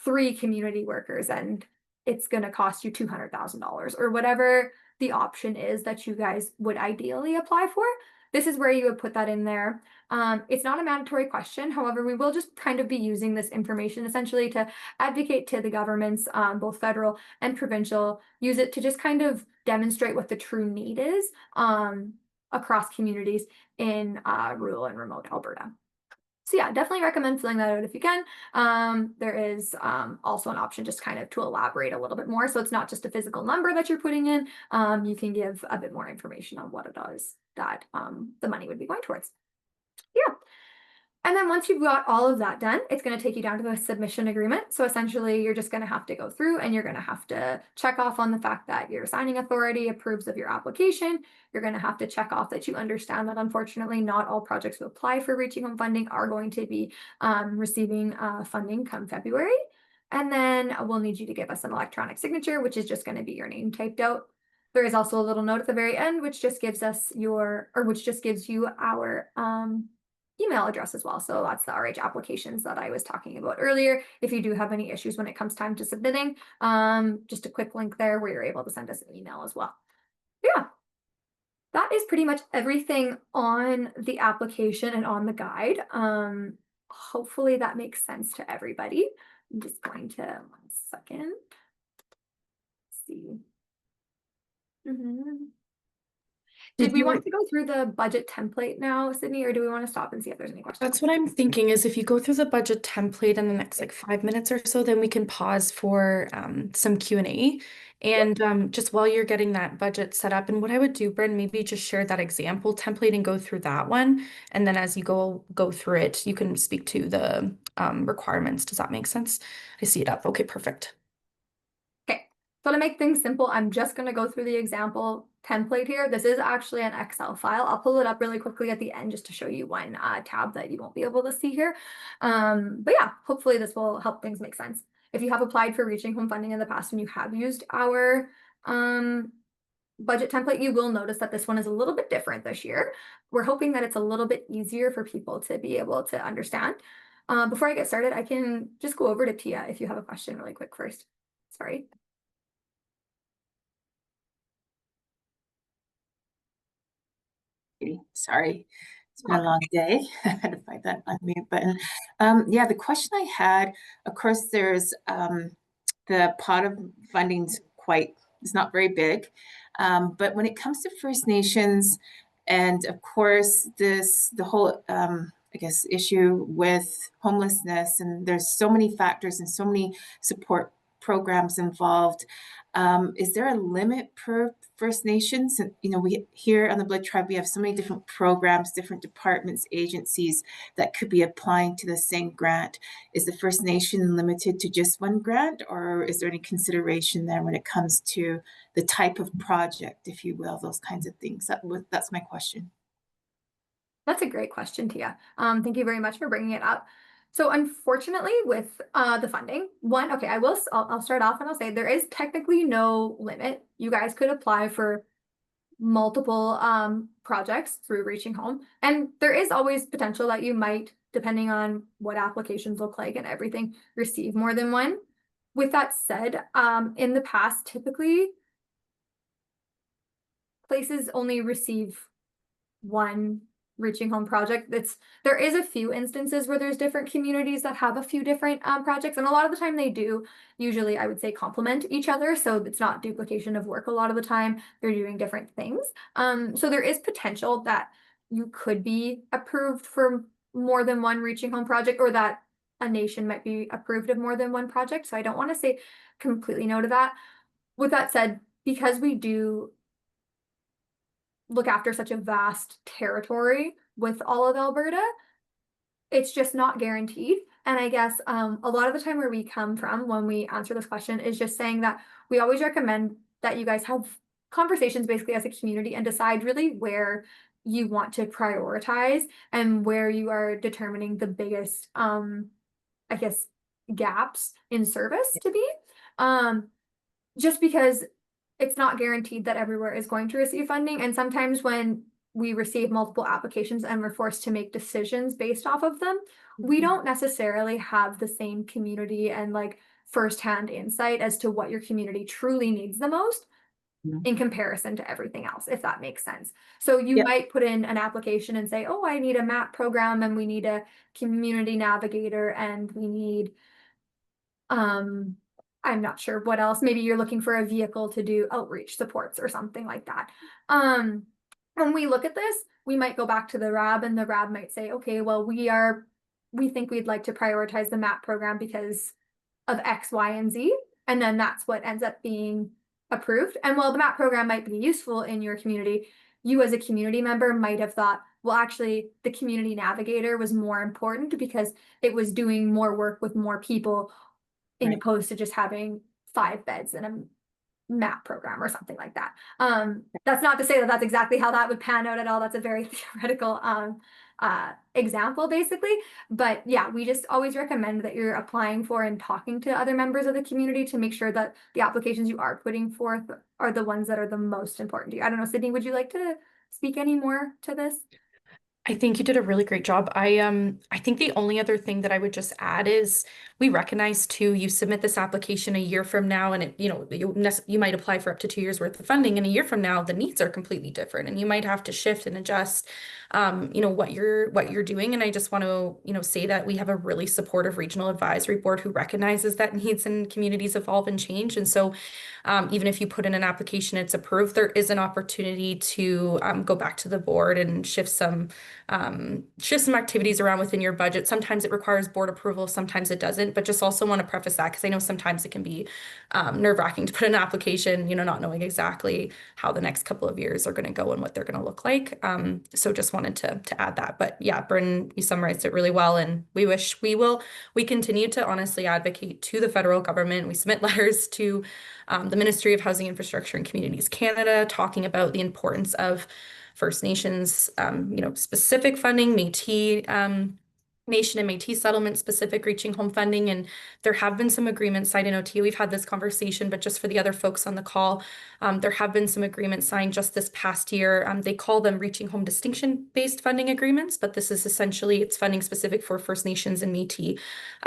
3 community workers and it's going to cost you $200,000, or whatever the option is that you guys would ideally apply for. This is where you would put that in there. It's not a mandatory question. However, we will just kind of be using this information essentially to advocate to the governments, both federal and provincial, use it to just kind of demonstrate what the true need is across communities in rural and remote Alberta. So yeah, definitely recommend filling that out if you can. There is also an option just kind of to elaborate a little bit more. So it's not just a physical number that you're putting in. You can give a bit more information on what it is that the money would be going towards. Yeah. And then once you've got all of that done, it's going to take you down to the submission agreement. So essentially, you're just going to have to go through and you're going to have to check off on the fact that your signing authority approves of your application. You're going to have to check off that you understand that unfortunately not all projects who apply for Reaching Home funding are going to be receiving funding come February. And then we'll need you to give us an electronic signature, which is just going to be your name typed out. There is also a little note at the very end, which just gives us which just gives you our email address as well. So that's the RH applications that I was talking about earlier. If you do have any issues when it comes time to submitting, just a quick link there where you're able to send us an email as well. Yeah, that is pretty much everything on the application and on the guide. Hopefully that makes sense to everybody. I'm just going to, 1 second. Let's see. Did we want to go through the budget template now, Sydney, or do we want to stop and see if there's any questions? That's what I'm thinking, is if you go through the budget template in the next like 5 minutes or so, then we can pause for some Q&A. And just while you're getting that budget set up, and what I would do, Bryn, maybe just share that example template and go through that one. And then as you go through it, you can speak to the requirements. Does that make sense? I see it up. Okay, perfect. Okay, so to make things simple, I'm just going to go through the example template here. This is actually an Excel file. I'll pull it up really quickly at the end just to show you one tab that you won't be able to see here. But yeah, hopefully this will help things make sense. If you have applied for Reaching Home funding in the past and you have used our budget template, you will notice that this one is a little bit different this year. We're hoping that it's a little bit easier for people to be able to understand. Before I get started, I can just go over to Tia if you have a question really quick first. Sorry. Sorry, it's been a long day. I had to find that unmute button. Yeah, the question I had, of course, there's the pot of funding's it's not very big, but when it comes to First Nations, and of course the whole I guess issue with homelessness, and there's so many factors and so many support programs involved. Is there a limit per First Nations? And, you know, we here on the Blood Tribe, we have so many different programs, different departments, agencies that could be applying to the same grant. Is the First Nation limited to just one grant, or is there any consideration there when it comes to the type of project, if you will, those kinds of things? That's my question. That's a great question, Tia. Thank you very much for bringing it up. So unfortunately with the funding, I'll start off and I'll say there is technically no limit. You guys could apply for multiple projects through Reaching Home, and there is always potential that you might depending on what applications look like and everything, receive more than one. With that said, in the past, typically places only receive one reaching home project. There is a few instances where there's different communities that have a few different projects, and a lot of the time they do usually, I would say, complement each other, so it's not duplication of work. A lot of the time they're doing different things, so there is potential that you could be approved for more than one reaching home project, or that a nation might be approved of more than one project. So I don't want to say completely no to that. With that said, because we do look after such a vast territory with all of Alberta, it's just not guaranteed. And I guess a lot of the time where we come from when we answer this question is just saying that we always recommend that you guys have conversations basically as a community and decide really where you want to prioritize and where you are determining the biggest I guess gaps in service to be. Just because it's not guaranteed that everywhere is going to receive funding. And sometimes when we receive multiple applications and we're forced to make decisions based off of them, we don't necessarily have the same community and like firsthand insight as to what your community truly needs the most in comparison to everything else, if that makes sense. So you might put in an application and say, oh, I need a MAP program and we need a community navigator and we need I'm not sure what else. Maybe you're looking for a vehicle to do outreach supports or something like that. When we look at this, we might go back to the RAB and the RAB might say, okay, well, we think we'd like to prioritize the MAP program because of X, Y, and Z. And then that's what ends up being approved. And while the MAP program might be useful in your community, you as a community member might have thought, well, actually, the community navigator was more important because it was doing more work with more people in opposed to just having 5 beds in a MAP program or something like that. That's not to say that that's exactly how that would pan out at all. That's a very theoretical example, basically. But yeah, we just always recommend that you're applying for and talking to other members of the community to make sure that the applications you are putting forth are the ones that are the most important to you. I don't know, Sydney, would you like to speak any more to this? I think you did a really great job. I think the only other thing that I would just add is we recognize too, you submit this application a year from now and you might apply for up to 2 years worth of funding, and a year from now the needs are completely different and you might have to shift and adjust what you're doing. And I just want to say that we have a really supportive regional advisory board who recognizes that needs and communities evolve and change. And so even if you put in an application, it's approved, there is an opportunity to go back to the board and shift some activities around within your budget. Sometimes it requires board approval, sometimes it doesn't, but just also want to preface that because I know sometimes it can be nerve-wracking to put an application, not knowing exactly how the next couple of years are going to go and what they're going to look like. So just wanted to add that. But yeah, Bryn, you summarized it really well, and we continue to honestly advocate to the federal government. We submit letters to the Ministry of Housing, Infrastructure and Communities Canada talking about the importance of First Nations, specific funding, Métis Nation and Métis settlement specific reaching home funding. And there have been some agreements signed in OT. We've had this conversation, but just for the other folks on the call, there have been some agreements signed just this past year. They call them reaching home distinction-based funding agreements, but this is essentially, it's funding specific for First Nations and Métis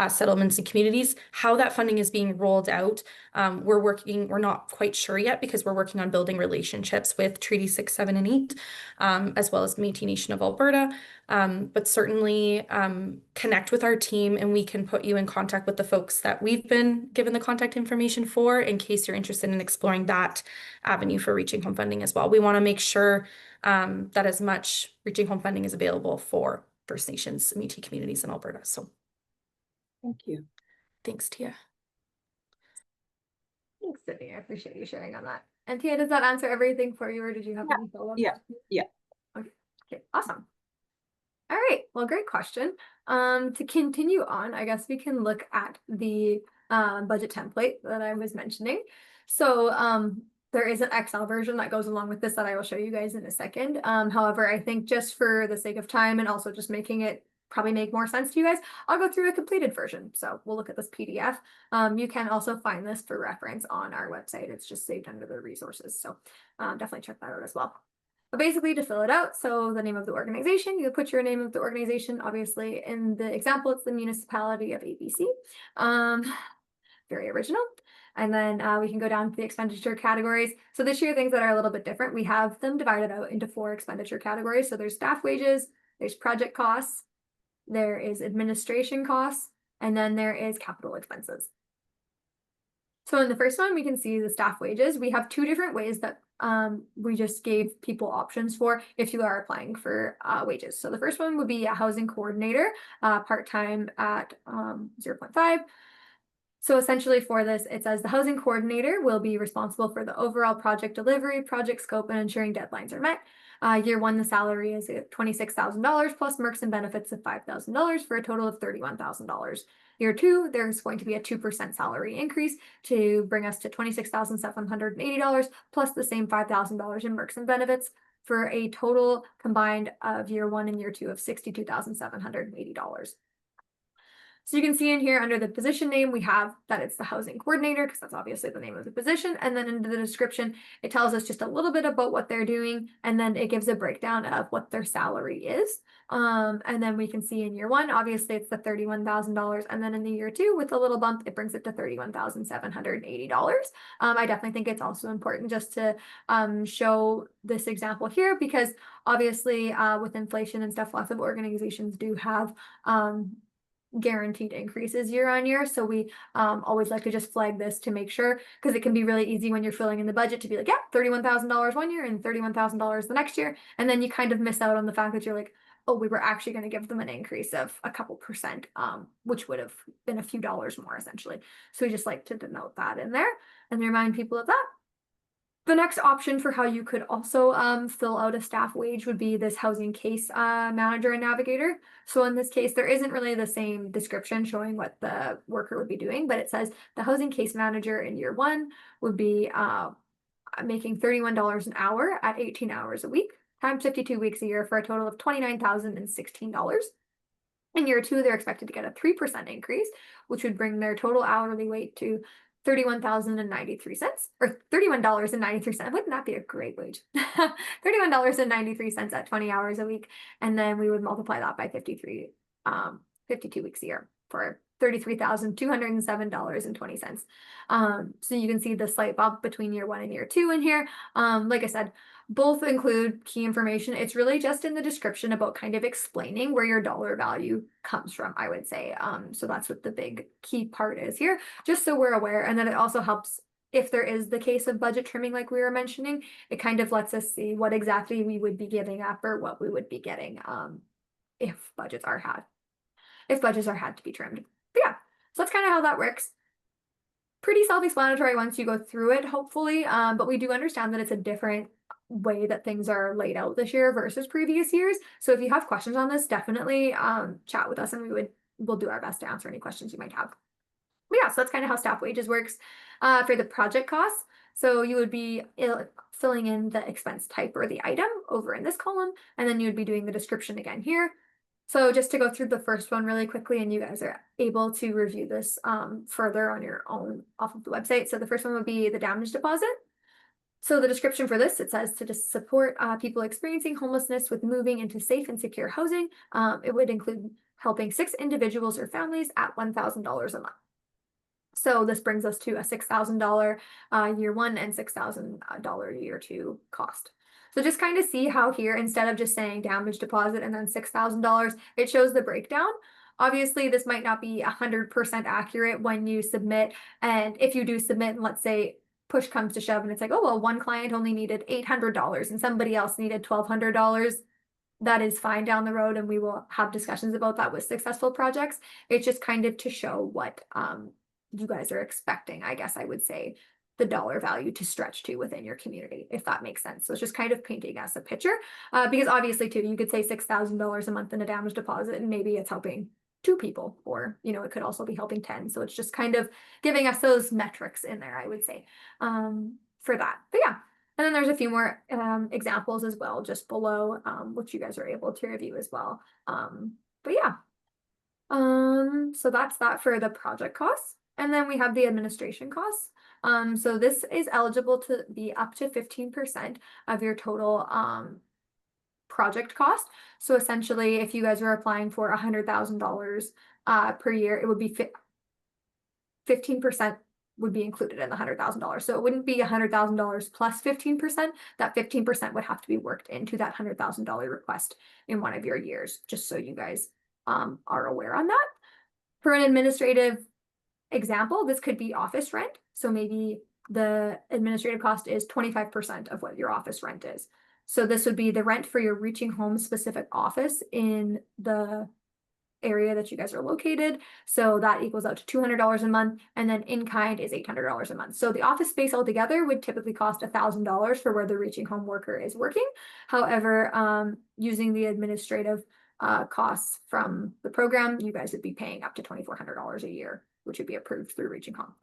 settlements and communities. How that funding is being rolled out, we're not quite sure yet because we're working on building relationships with Treaty 6, 7, and 8, as well as Métis Nation of Alberta. But certainly connect with our team and we can put you in contact with the folks that we've been given the contact information for in case you're interested in exploring that avenue for reaching home funding as well. We want to make sure that as much reaching home funding is available for First Nations, Métis communities in Alberta. So thank you. Thanks, Tia. Thanks, Sydney. I appreciate you sharing on that. And Tia, does that answer everything for you, or did you have any follow-up? Yeah. Okay, awesome. All right, well, great question. To continue on, I guess we can look at the budget template that I was mentioning. So there is an Excel version that goes along with this that I will show you guys in a second. However, I think just for the sake of time and also just making it probably make more sense to you guys, I'll go through a completed version. So we'll look at this PDF. You can also find this for reference on our website. It's just saved under the resources. So definitely check that out as well. But basically to fill it out, so the name of the organization, you put your name of the organization. Obviously in the example, it's the municipality of ABC. Very original. And then we can go down to the expenditure categories. So this year, things that are a little bit different, we have them divided out into 4 expenditure categories. So there's staff wages, there's project costs, there is administration costs, and then there is capital expenses. So in the first one, we can see the staff wages. We have 2 different ways that we just gave people options for if you are applying for wages. So the first one would be a housing coordinator, part-time at 0.5. So essentially for this, it says the housing coordinator will be responsible for the overall project delivery, project scope, and ensuring deadlines are met. Year 1, the salary is $26,000 plus mercs and benefits of $5,000 for a total of $31,000. Year 2, there's going to be a 2% salary increase to bring us to $26,780 plus the same $5,000 in mercs and benefits for a total combined of year 1 and year 2 of $62,780. So you can see in here under the position name, we have that it's the housing coordinator because that's obviously the name of the position. And then in the description, it tells us just a little bit about what they're doing. And then it gives a breakdown of what their salary is. And then we can see in year 1, obviously it's the $31,000. And then in the year 2 with a little bump, it brings it to $31,780. I definitely think it's also important just to show this example here because obviously with inflation and stuff, lots of organizations do have guaranteed increases year on year. So we always like to just flag this to make sure, because it can be really easy when you're filling in the budget to be like, yeah, $31,000 one year and $31,000 the next year. And then you kind of miss out on the fact that you're like, oh, we were actually going to give them an increase of a couple percent, which would have been a few dollars more essentially. So we just like to denote that in there and remind people of that. The next option for how you could also fill out a staff wage would be this housing case manager and navigator. So in this case, there isn't really the same description showing what the worker would be doing, but it says the housing case manager in year 1 would be making $31 an hour at 18 hours a week times 52 weeks a year for a total of $29,016. In year 2, they're expected to get a 3% increase, which would bring their total hourly rate to $31,093 or $31.93. Wouldn't that be a great wage? $31.93 at 20 hours a week. And then we would multiply that by 52 weeks a year for $33,207.20. So you can see the slight bump between year 1 and year 2 in here. Like I said, both include key information. It's really just in the description about kind of explaining where your dollar value comes from, I would say. So that's what the big key part is here, just so we're aware. And then it also helps if there is the case of budget trimming, like we were mentioning, it kind of lets us see what exactly we would be giving up or what we would be getting if budgets are had to be trimmed. But yeah, so that's kind of how that works. Pretty self-explanatory once you go through it, hopefully. But we do understand that it's a different way that things are laid out this year versus previous years. So if you have questions on this, definitely chat with us and we'll do our best to answer any questions you might have. But yeah, so that's kind of how staff wages works. For the project costs, so you would be filling in the expense type or the item over in this column, and then you would be doing the description again here. So just to go through the first one really quickly, and you guys are able to review this further on your own off of the website. So the first one would be the damage deposit. So the description for this, it says to just support people experiencing homelessness with moving into safe and secure housing. It would include helping 6 individuals or families at $1,000 a month. So this brings us to a $6,000 year 1 and $6,000 year 2 cost. So just kind of see how here, instead of just saying damage deposit and then $6,000, it shows the breakdown. Obviously, this might not be 100% accurate when you submit. And if you do submit, and let's say push comes to shove and it's like, oh, well, one client only needed $800 and somebody else needed $1,200. That is fine down the road. And we will have discussions about that with successful projects. It's just kind of to show what you guys are expecting, I guess I would say, the dollar value to stretch to within your community, if that makes sense. So it's just kind of painting us a picture, because obviously too, you could say $6,000 a month in a damage deposit and maybe it's helping 2 people, or, it could also be helping 10. So it's just kind of giving us those metrics in there, I would say, for that. But yeah, and then there's a few more examples as well, just below, which you guys are able to review as well. But yeah, so that's that for the project costs. And then we have the administration costs. So this is eligible to be up to 15% of your total project cost. So essentially, if you guys are applying for $100,000 per year, it would be 15% would be included in the $100,000. So it wouldn't be $100,000 plus 15%. That 15% would have to be worked into that $100,000 request in one of your years, just so you guys are aware on that. For an administrative example, this could be office rent. So maybe the administrative cost is 25% of what your office rent is. So this would be the rent for your Reaching Home specific office in the area that you guys are located. So that equals out to $200 a month, and then in kind is $800 a month. So the office space altogether would typically cost $1,000 for where the Reaching Home worker is working. However, using the administrative costs from the program, you guys would be paying up to $2,400 a year, which would be approved through Reaching Home.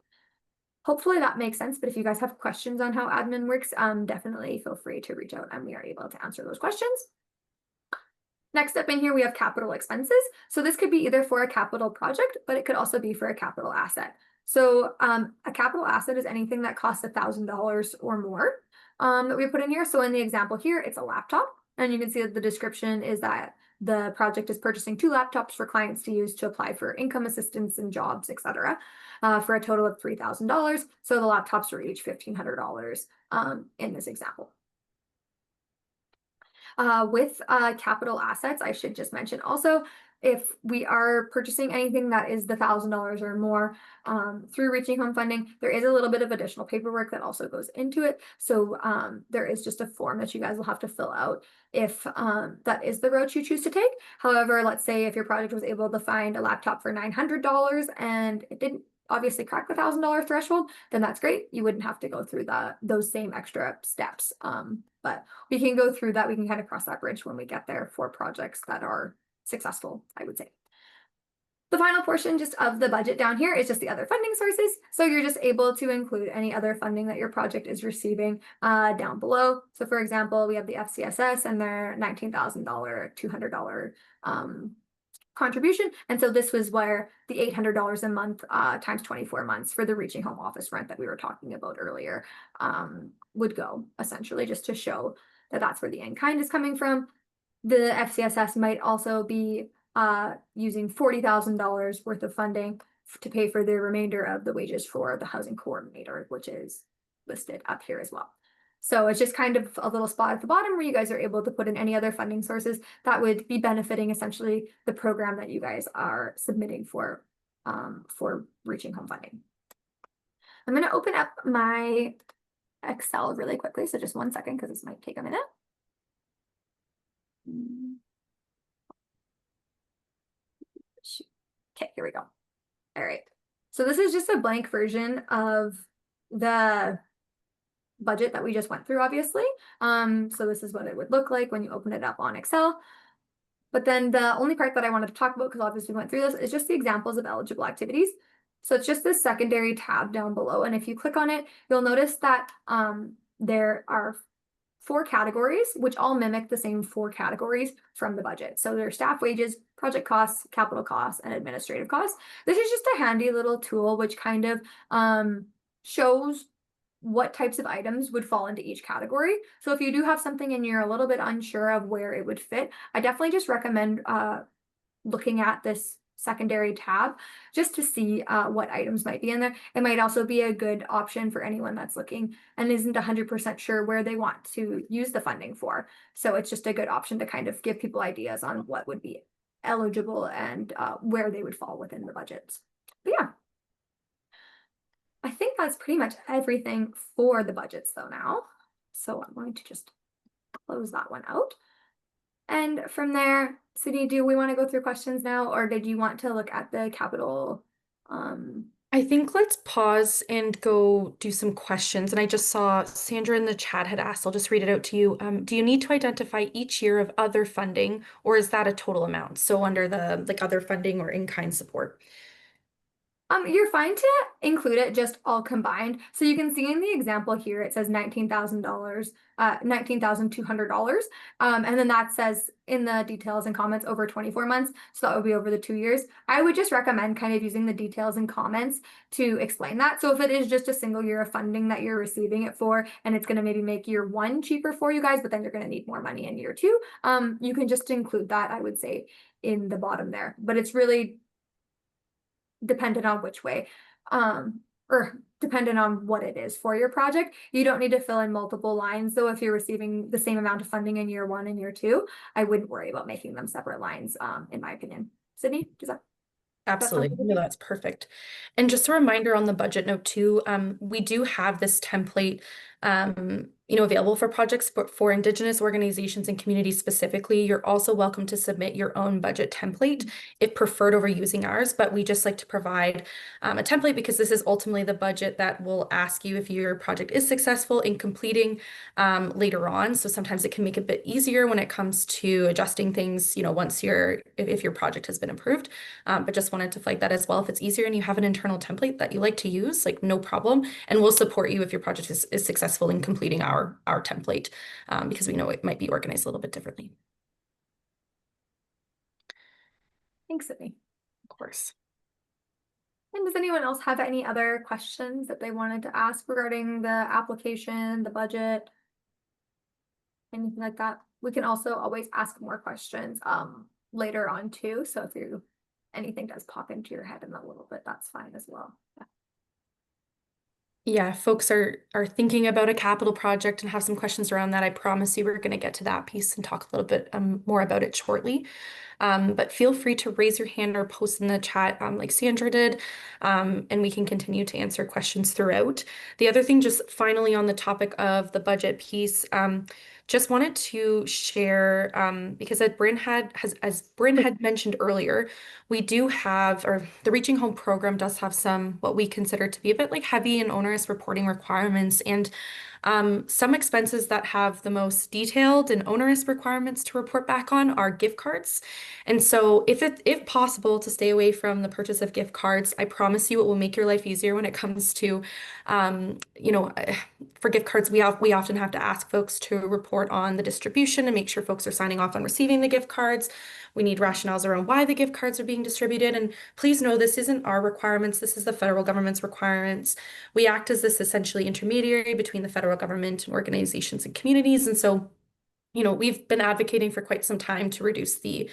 Hopefully that makes sense, but if you guys have questions on how admin works, definitely feel free to reach out and we are able to answer those questions. Next up in here, we have capital expenses. So this could be either for a capital project, but it could also be for a capital asset. So a capital asset is anything that costs $1,000 or more that we put in here. So in the example here, it's a laptop. And you can see that the description is that the project is purchasing 2 laptops for clients to use to apply for income assistance and jobs, etc., for a total of $3,000. So the laptops are each $1,500 in this example. With capital assets, I should just mention also, if we are purchasing anything that is the $1,000 or more through Reaching Home funding, there is a little bit of additional paperwork that also goes into it. So there is just a form that you guys will have to fill out if that is the route you choose to take. However, let's say if your project was able to find a laptop for $900 and it didn't obviously crack the $1,000 threshold, then that's great. You wouldn't have to go through those same extra steps. But we can go through that. We can kind of cross that bridge when we get there for projects that are successful, I would say. The final portion just of the budget down here is just the other funding sources. So you're just able to include any other funding that your project is receiving down below. So for example, we have the FCSS and their $19,000, $200 contribution. And so this was where the $800 a month times 24 months for the Reaching Home office rent that we were talking about earlier would go, essentially, just to show that that's where the in-kind is coming from. The FCSS might also be using $40,000 worth of funding to pay for the remainder of the wages for the housing coordinator, which is listed up here as well. So it's just kind of a little spot at the bottom where you guys are able to put in any other funding sources that would be benefiting essentially the program that you guys are submitting for Reaching Home funding. I'm going to open up my Excel really quickly. So just 1 second, because this might take a minute. Okay, here we go. All right. So this is just a blank version of the budget that we just went through, obviously. So this is what it would look like when you open it up on Excel. But then the only part that I wanted to talk about, because obviously we went through this, is just the examples of eligible activities. So it's just this secondary tab down below. And if you click on it, you'll notice that there are 4 categories, which all mimic the same 4 categories from the budget. So there's staff wages, project costs, capital costs, and administrative costs. This is just a handy little tool which kind of shows what types of items would fall into each category. So if you do have something and you're a little bit unsure of where it would fit, I definitely just recommend looking at this secondary tab just to see what items might be in there. It might also be a good option for anyone that's looking and isn't 100% sure where they want to use the funding for. So it's just a good option to kind of give people ideas on what would be eligible and where they would fall within the budgets. But yeah, I think that's pretty much everything for the budgets though now. So I'm going to just close that one out. And from there, Sydney, do we want to go through questions now, or did you want to look at the capital? I think let's pause and go do some questions. And I just saw Sandra in the chat had asked, I'll just read it out to you. Do you need to identify each year of other funding, or is that a total amount? So under the like other funding or in-kind support? You're fine to include it just all combined. So you can see in the example here, it says $19,000 $19,200. And then that says in the details and comments over 24 months. So that would be over the 2 years. I would just recommend kind of using the details and comments to explain that. So if it is just a single year of funding that you're receiving it for, and it's going to maybe make year 1 cheaper for you guys, but then you're going to need more money in year 2, you can just include that, I would say, in the bottom there. But it's really dependent on which way, or dependent on what it is for your project. You don't need to fill in multiple lines, though. If you're receiving the same amount of funding in year 1 and year 2, I wouldn't worry about making them separate lines, in my opinion. Sydney, does that? Absolutely. No, that's perfect. And just a reminder on the budget note too, we do have this template, available for projects, but for Indigenous organizations and communities specifically. You're also welcome to submit your own budget template if preferred over using ours, but we just like to provide a template because this is ultimately the budget that will ask you if your project is successful in completing later on. So sometimes it can make it a bit easier when it comes to adjusting things, once if your project has been approved. But just wanted to flag that as well. If it's easier and you have an internal template that you like to use, like no problem. And we'll support you if your project is successful in completing our template, because we know it might be organized a little bit differently. Thanks, Sydney. Of course. And does anyone else have any other questions that they wanted to ask regarding the application, the budget, anything like that? We can also always ask more questions later on too. So if anything does pop into your head in a little bit, that's fine as well. Yeah, folks are thinking about a capital project and have some questions around that. I promise you we're going to get to that piece and talk a little bit more about it shortly. But feel free to raise your hand or post in the chat like Sandra did, and we can continue to answer questions throughout. The other thing, just finally on the topic of the budget piece, just wanted to share, because as Bryn had mentioned earlier, we do have, or the Reaching Home program does have some, what we consider to be a bit like heavy and onerous reporting requirements, and some expenses that have the most detailed and onerous requirements to report back on are gift cards. And so if possible to stay away from the purchase of gift cards, I promise you it will make your life easier when it comes to, for gift cards, we often have to ask folks to report on the distribution and make sure folks are signing off on receiving the gift cards. We need rationales around why the gift cards are being distributed. And please know this isn't our requirements. This is the federal government's requirements. We act as this essentially intermediary between the federal government and organizations and communities. And so, we've been advocating for quite some time to reduce the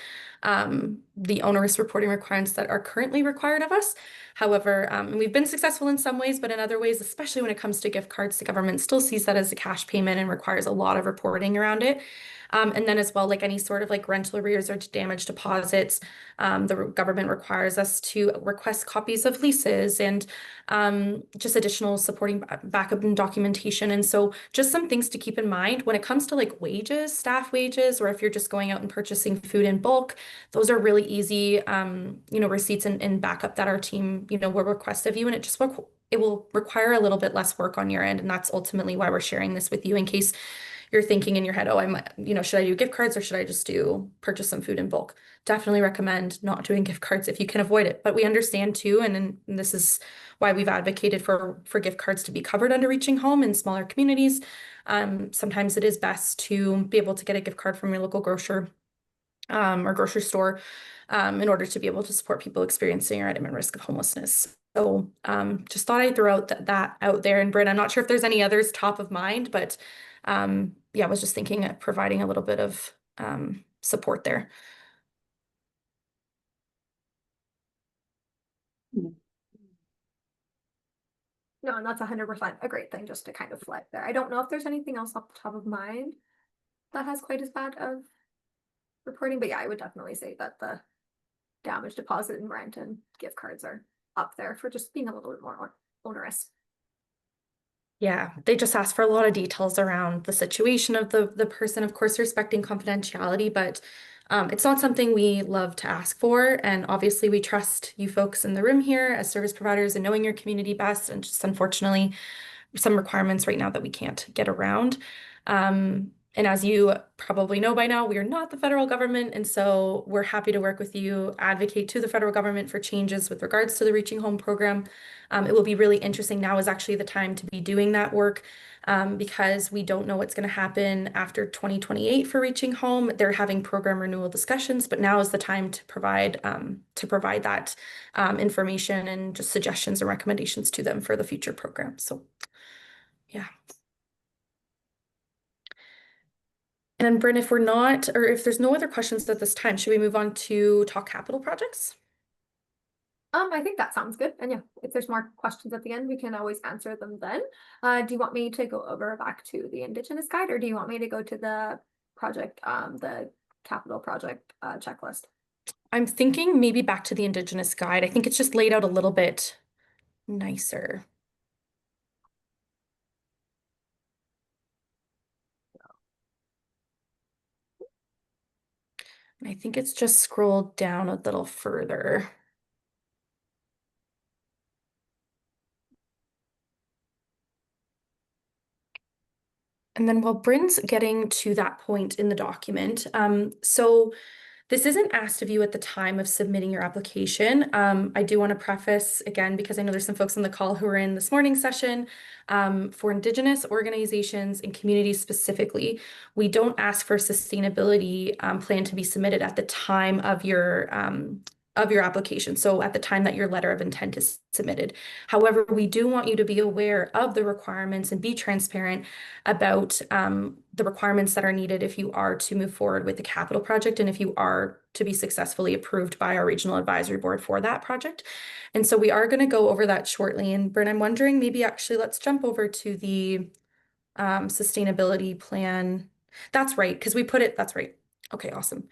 onerous reporting requirements that are currently required of us. However, we've been successful in some ways, but in other ways, especially when it comes to gift cards, the government still sees that as a cash payment and requires a lot of reporting around it. And then as well, like any sort of like rental arrears or damage deposits, the government requires us to request copies of leases and just additional supporting backup and documentation. And so just some things to keep in mind when it comes to like wages, staff wages, or if you're just going out and purchasing food in bulk, those are really easy, receipts and backup that our team, will request of you. And it will require a little bit less work on your end. And that's ultimately why we're sharing this with you, in case you're thinking in your head, oh, should I do gift cards or should I just purchase some food in bulk? Definitely recommend not doing gift cards if you can avoid it. But we understand too, and this is why we've advocated for gift cards to be covered under Reaching Home in smaller communities. Sometimes it is best to be able to get a gift card from your local grocer or grocery store in order to be able to support people experiencing or at imminent risk of homelessness. So just thought I'd throw that out there. And Bryn, I'm not sure if there's any others top of mind, but I was just thinking of providing a little bit of support there. No, and that's 100% a great thing just to kind of flag there. I don't know if there's anything else off the top of mind that has quite as bad of reporting, but yeah, I would definitely say that the damage deposit and rent and gift cards are up there for just being a little bit more onerous. Yeah, they just ask for a lot of details around the situation of the person, of course, respecting confidentiality, but it's not something we love to ask for. And obviously we trust you folks in the room here as service providers and knowing your community best, and just unfortunately some requirements right now that we can't get around. And as you probably know by now, we are not the federal government. And so we're happy to work with you, advocate to the federal government for changes with regards to the Reaching Home program. It will be really interesting. Now is actually the time to be doing that work because we don't know what's going to happen after 2028 for Reaching Home. They're having program renewal discussions, but now is the time to provide that information and just suggestions and recommendations to them for the future program. So, yeah. And then, Bryn, if we're not, or if there's no other questions at this time, should we move on to talk capital projects? I think that sounds good. And yeah, if there's more questions at the end, we can always answer them then. Do you want me to go over back to the Indigenous guide, or do you want me to go to the project, the capital project checklist? I'm thinking maybe back to the Indigenous guide. I think it's just laid out a little bit nicer. And I think it's just scrolled down a little further. And then while Bryn's getting to that point in the document, so this isn't asked of you at the time of submitting your application. I do want to preface again, because I know there's some folks on the call who are in this morning session, for Indigenous organizations and communities specifically, we don't ask for a sustainability plan to be submitted at the time of your application. So at the time that your letter of intent is submitted. However, we do want you to be aware of the requirements and be transparent about the requirements that are needed if you are to move forward with the capital project and if you are to be successfully approved by our regional advisory board for that project. And so we are going to go over that shortly. And Bryn, I'm wondering, maybe actually let's jump over to the sustainability plan. That's right, because we put it, that's right. Okay, awesome.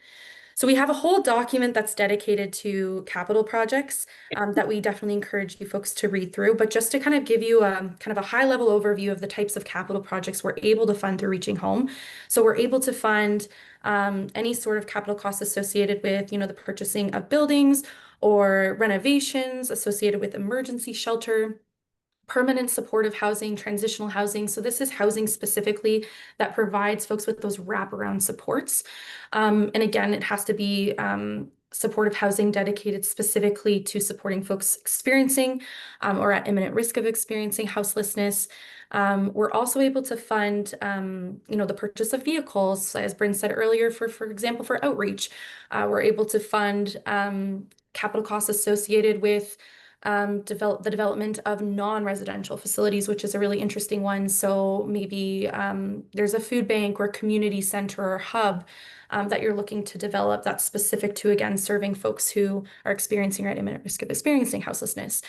So we have a whole document that's dedicated to capital projects that we definitely encourage you folks to read through. But just to kind of give you kind of a high level overview of the types of capital projects we're able to fund through Reaching Home. So we're able to fund any sort of capital costs associated with, the purchasing of buildings or renovations associated with emergency shelter, permanent supportive housing, transitional housing. So this is housing specifically that provides folks with those wraparound supports. And again, it has to be supportive housing dedicated specifically to supporting folks experiencing or at imminent risk of experiencing houselessness. We're also able to fund, the purchase of vehicles, as Bryn said earlier, for example, for outreach. We're able to fund capital costs associated with the development of non-residential facilities, which is a really interesting one. So maybe there's a food bank or community center or hub that you're looking to develop that's specific to, again, serving folks who are experiencing or at imminent risk of experiencing houselessness.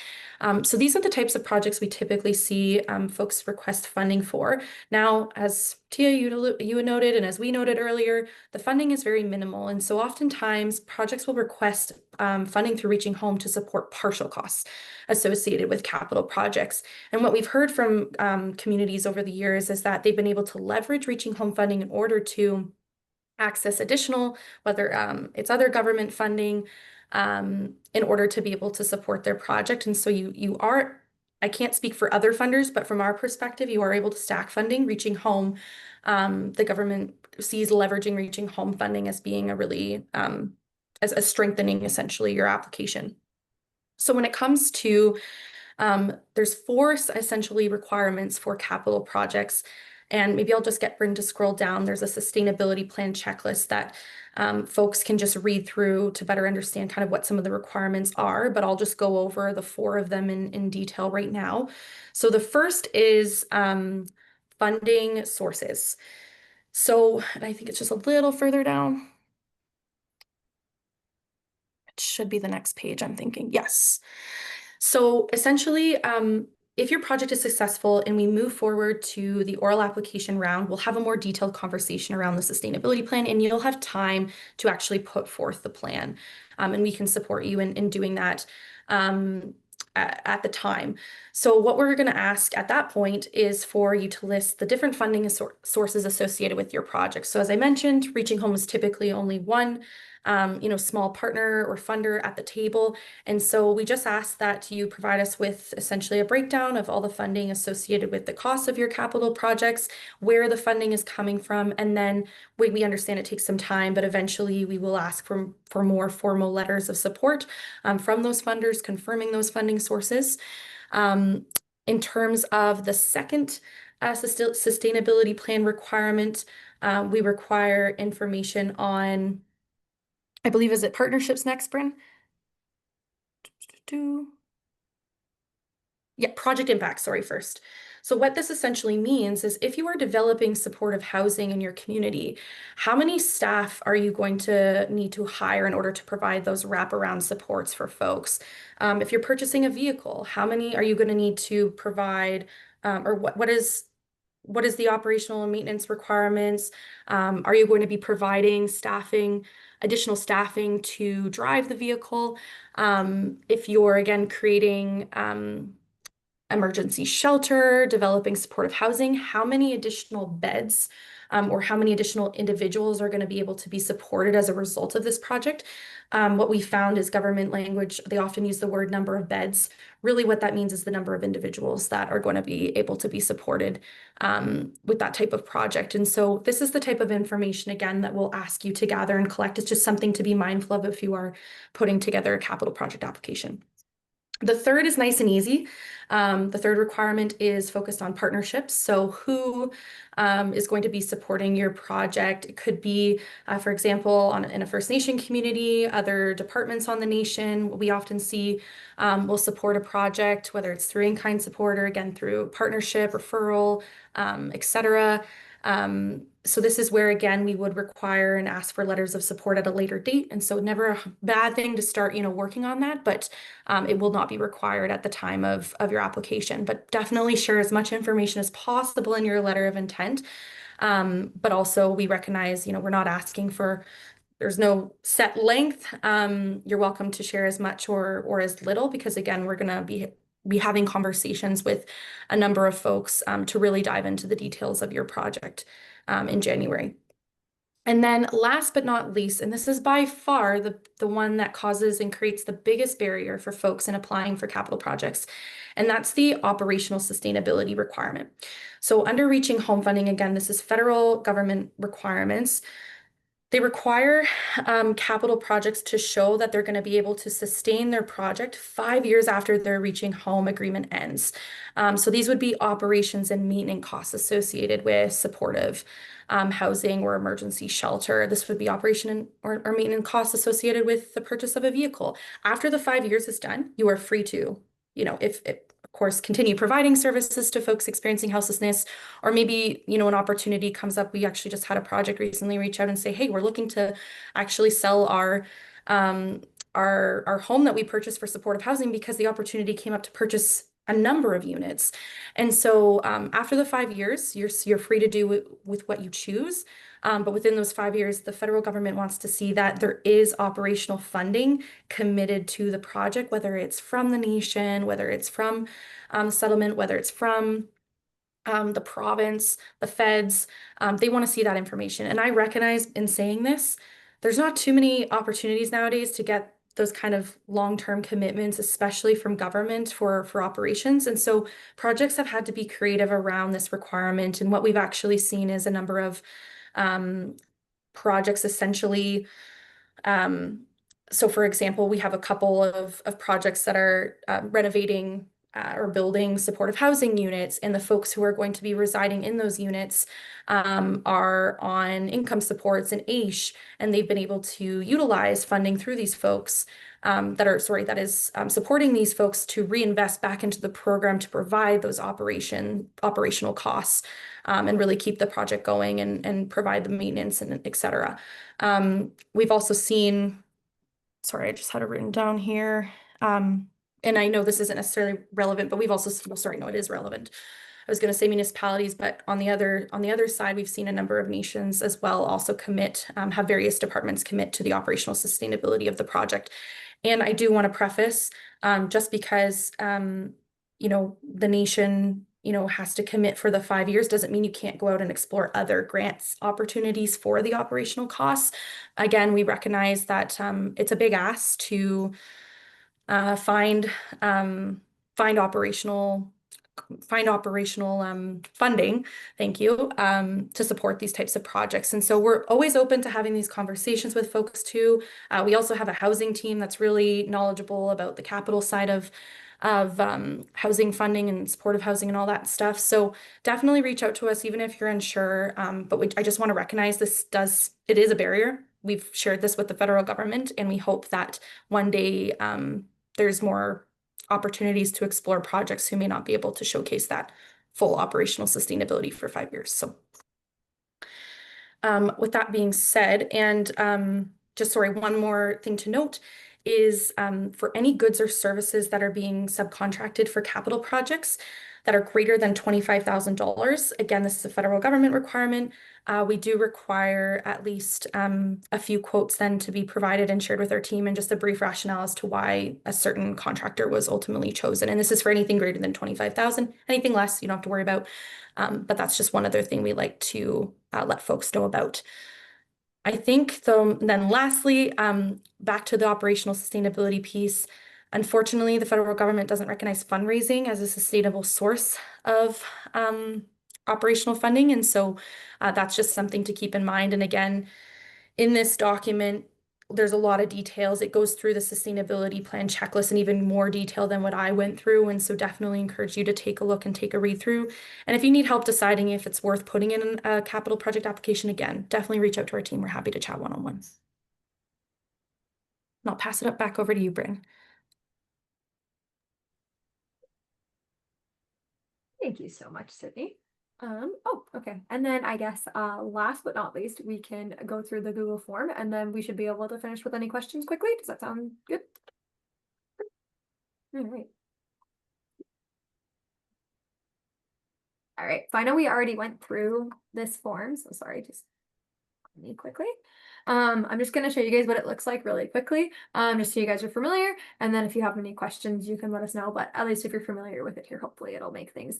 So these are the types of projects we typically see folks request funding for. Now, as Tia, you noted, and as we noted earlier, the funding is very minimal. And so oftentimes projects will request funding through Reaching Home to support partial costs associated with capital projects. And what we've heard from communities over the years is that they've been able to leverage Reaching Home funding in order to access additional, whether it's other government funding, in order to be able to support their project. And so you are, I can't speak for other funders, but from our perspective, you are able to stack funding. Reaching Home, the government sees leveraging Reaching Home funding as being a really, as strengthening essentially your application. So when it comes to, there's 4 essentially requirements for capital projects. And maybe I'll just get Bryn to scroll down. There's a sustainability plan checklist that folks can just read through to better understand kind of what some of the requirements are, but I'll just go over the 4 of them in detail right now. So the first is funding sources. So, and I think it's just a little further down. It should be the next page, I'm thinking. Yes. So essentially, if your project is successful and we move forward to the oral application round, we'll have a more detailed conversation around the sustainability plan, and you'll have time to actually put forth the plan. And we can support you in doing that at the time. So what we're going to ask at that point is for you to list the different funding sources associated with your project. So as I mentioned, Reaching Home is typically only one small partner or funder at the table. And so we just ask that you provide us with essentially a breakdown of all the funding associated with the cost of your capital projects, where the funding is coming from, and then we understand it takes some time, but eventually we will ask for more formal letters of support from those funders, confirming those funding sources. In terms of the second sustainability plan requirement, we require information on, I believe, is it partnerships next, Bryn? Yeah, project impact, sorry, first. So what this essentially means is if you are developing supportive housing in your community, how many staff are you going to need to hire in order to provide those wraparound supports for folks? If you're purchasing a vehicle, how many are you going to need to provide, or what is the operational and maintenance requirements? Are you going to be providing additional staffing to drive the vehicle? If you're, again, creating emergency shelter, developing supportive housing, how many additional beds or how many additional individuals are going to be able to be supported as a result of this project? What we found is government language, they often use the word number of beds. Really what that means is the number of individuals that are going to be able to be supported with that type of project. And so this is the type of information, again, that we'll ask you to gather and collect. It's just something to be mindful of if you are putting together a capital project application. The third is nice and easy. The third requirement is focused on partnerships. So who is going to be supporting your project? It could be, for example, in a First Nation community, other departments on the nation. We often see will support a project, whether it's through in-kind support or again through partnership, referral, etc. So this is where, again, we would require and ask for letters of support at a later date. And so never a bad thing to start, working on that, but it will not be required at the time of your application. But definitely share as much information as possible in your letter of intent. But also we recognize, we're not asking for, there's no set length. You're welcome to share as much or as little, because again, we're going to be having conversations with a number of folks to really dive into the details of your project in January. And then last but not least, and this is by far the one that causes and creates the biggest barrier for folks in applying for capital projects, and that's the operational sustainability requirement. So under Reaching Home funding, again, this is federal government requirements. They require capital projects to show that they're going to be able to sustain their project 5 years after their Reaching Home agreement ends. So these would be operations and maintenance costs associated with supportive housing or emergency shelter. This would be operation or maintenance costs associated with the purchase of a vehicle. After the 5 years is done, you are free to, if of course, continue providing services to folks experiencing houselessness, or maybe, an opportunity comes up. We actually just had a project recently reach out and say, hey, we're looking to actually sell our home that we purchased for supportive housing because the opportunity came up to purchase a number of units. And so after the 5 years, you're free to do with what you choose. But within those 5 years, the federal government wants to see that there is operational funding committed to the project, whether it's from the nation, whether it's from the settlement, whether it's from the province, the feds. They want to see that information. And I recognize in saying this, there's not too many opportunities nowadays to get those kind of long-term commitments, especially from government for operations. And so projects have had to be creative around this requirement. And what we've actually seen is a number of projects essentially. So for example, we have a couple of projects that are renovating or building supportive housing units, and the folks who are going to be residing in those units are on income supports and AISH, and they've been able to utilize funding through these folks that is supporting these folks to reinvest back into the program to provide those operational costs and really keep the project going and provide the maintenance and et cetera. We've also seen, sorry, I just had it written down here. And I know this isn't necessarily relevant, but we've also, well, sorry, no, it is relevant. I was going to say municipalities, but on the other side, we've seen a number of nations as well also commit, have various departments commit to the operational sustainability of the project. And I do want to preface, just because, the nation has to commit for the 5 years doesn't mean you can't go out and explore other grants opportunities for the operational costs. Again, we recognize that it's a big ask to find operational funding, thank you, to support these types of projects. And so we're always open to having these conversations with folks too. We also have a housing team that's really knowledgeable about the capital side of housing funding and supportive housing and all that stuff. So definitely reach out to us, even if you're unsure. But I just want to recognize it is a barrier. We've shared this with the federal government, and we hope that one day there's more opportunities to explore projects who may not be able to showcase that full operational sustainability for 5 years. So with that being said, and one more thing to note is for any goods or services that are being subcontracted for capital projects that are greater than $25,000. Again, this is a federal government requirement. We do require at least a few quotes then to be provided and shared with our team, and just a brief rationale as to why a certain contractor was ultimately chosen. And this is for anything greater than 25,000. Anything less, you don't have to worry about. But that's just one other thing we like to let folks know about. I think then lastly, back to the operational sustainability piece. Unfortunately, the federal government doesn't recognize fundraising as a sustainable source of operational funding. And so that's just something to keep in mind. And again, in this document, there's a lot of details. It goes through the sustainability plan checklist in even more detail than what I went through. And so definitely encourage you to take a look and take a read through. And if you need help deciding if it's worth putting in a capital project application, again, definitely reach out to our team. We're happy to chat one-on-one. And I'll pass it back over to you, Bryn. Thank you so much, Sydney. Oh, okay. And then I guess last but not least, we can go through the Google form, and then we should be able to finish with any questions quickly. Does that sound good? All right. All right. So I know we already went through this form, so sorry, just me quickly. I'm just going to show you guys what it looks like really quickly, just so you guys are familiar. And then if you have any questions, you can let us know. But at least if you're familiar with it here, hopefully it'll make things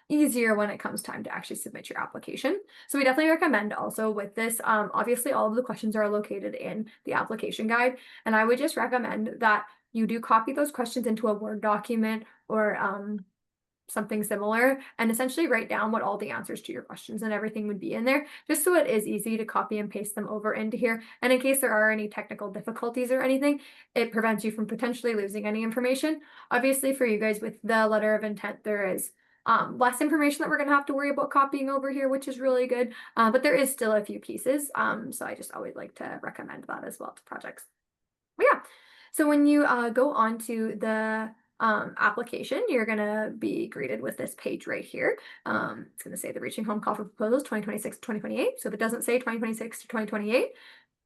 easier when it comes time to actually submit your application. So we definitely recommend also with this, obviously all of the questions are located in the application guide. And I would just recommend that you do copy those questions into a Word document or something similar, and essentially write down what all the answers to your questions and everything would be in there, just so it is easy to copy and paste them over into here. And in case there are any technical difficulties or anything, it prevents you from potentially losing any information. Obviously for you guys with the letter of intent, there is less information that we're going to have to worry about copying over here, which is really good. But there is still a few pieces. So I just always like to recommend that as well to projects. But yeah, so when you go on to the application, you're going to be greeted with this page right here. It's going to say the Reaching Home Call for Proposals 2026 to 2028. So if it doesn't say 2026 to 2028,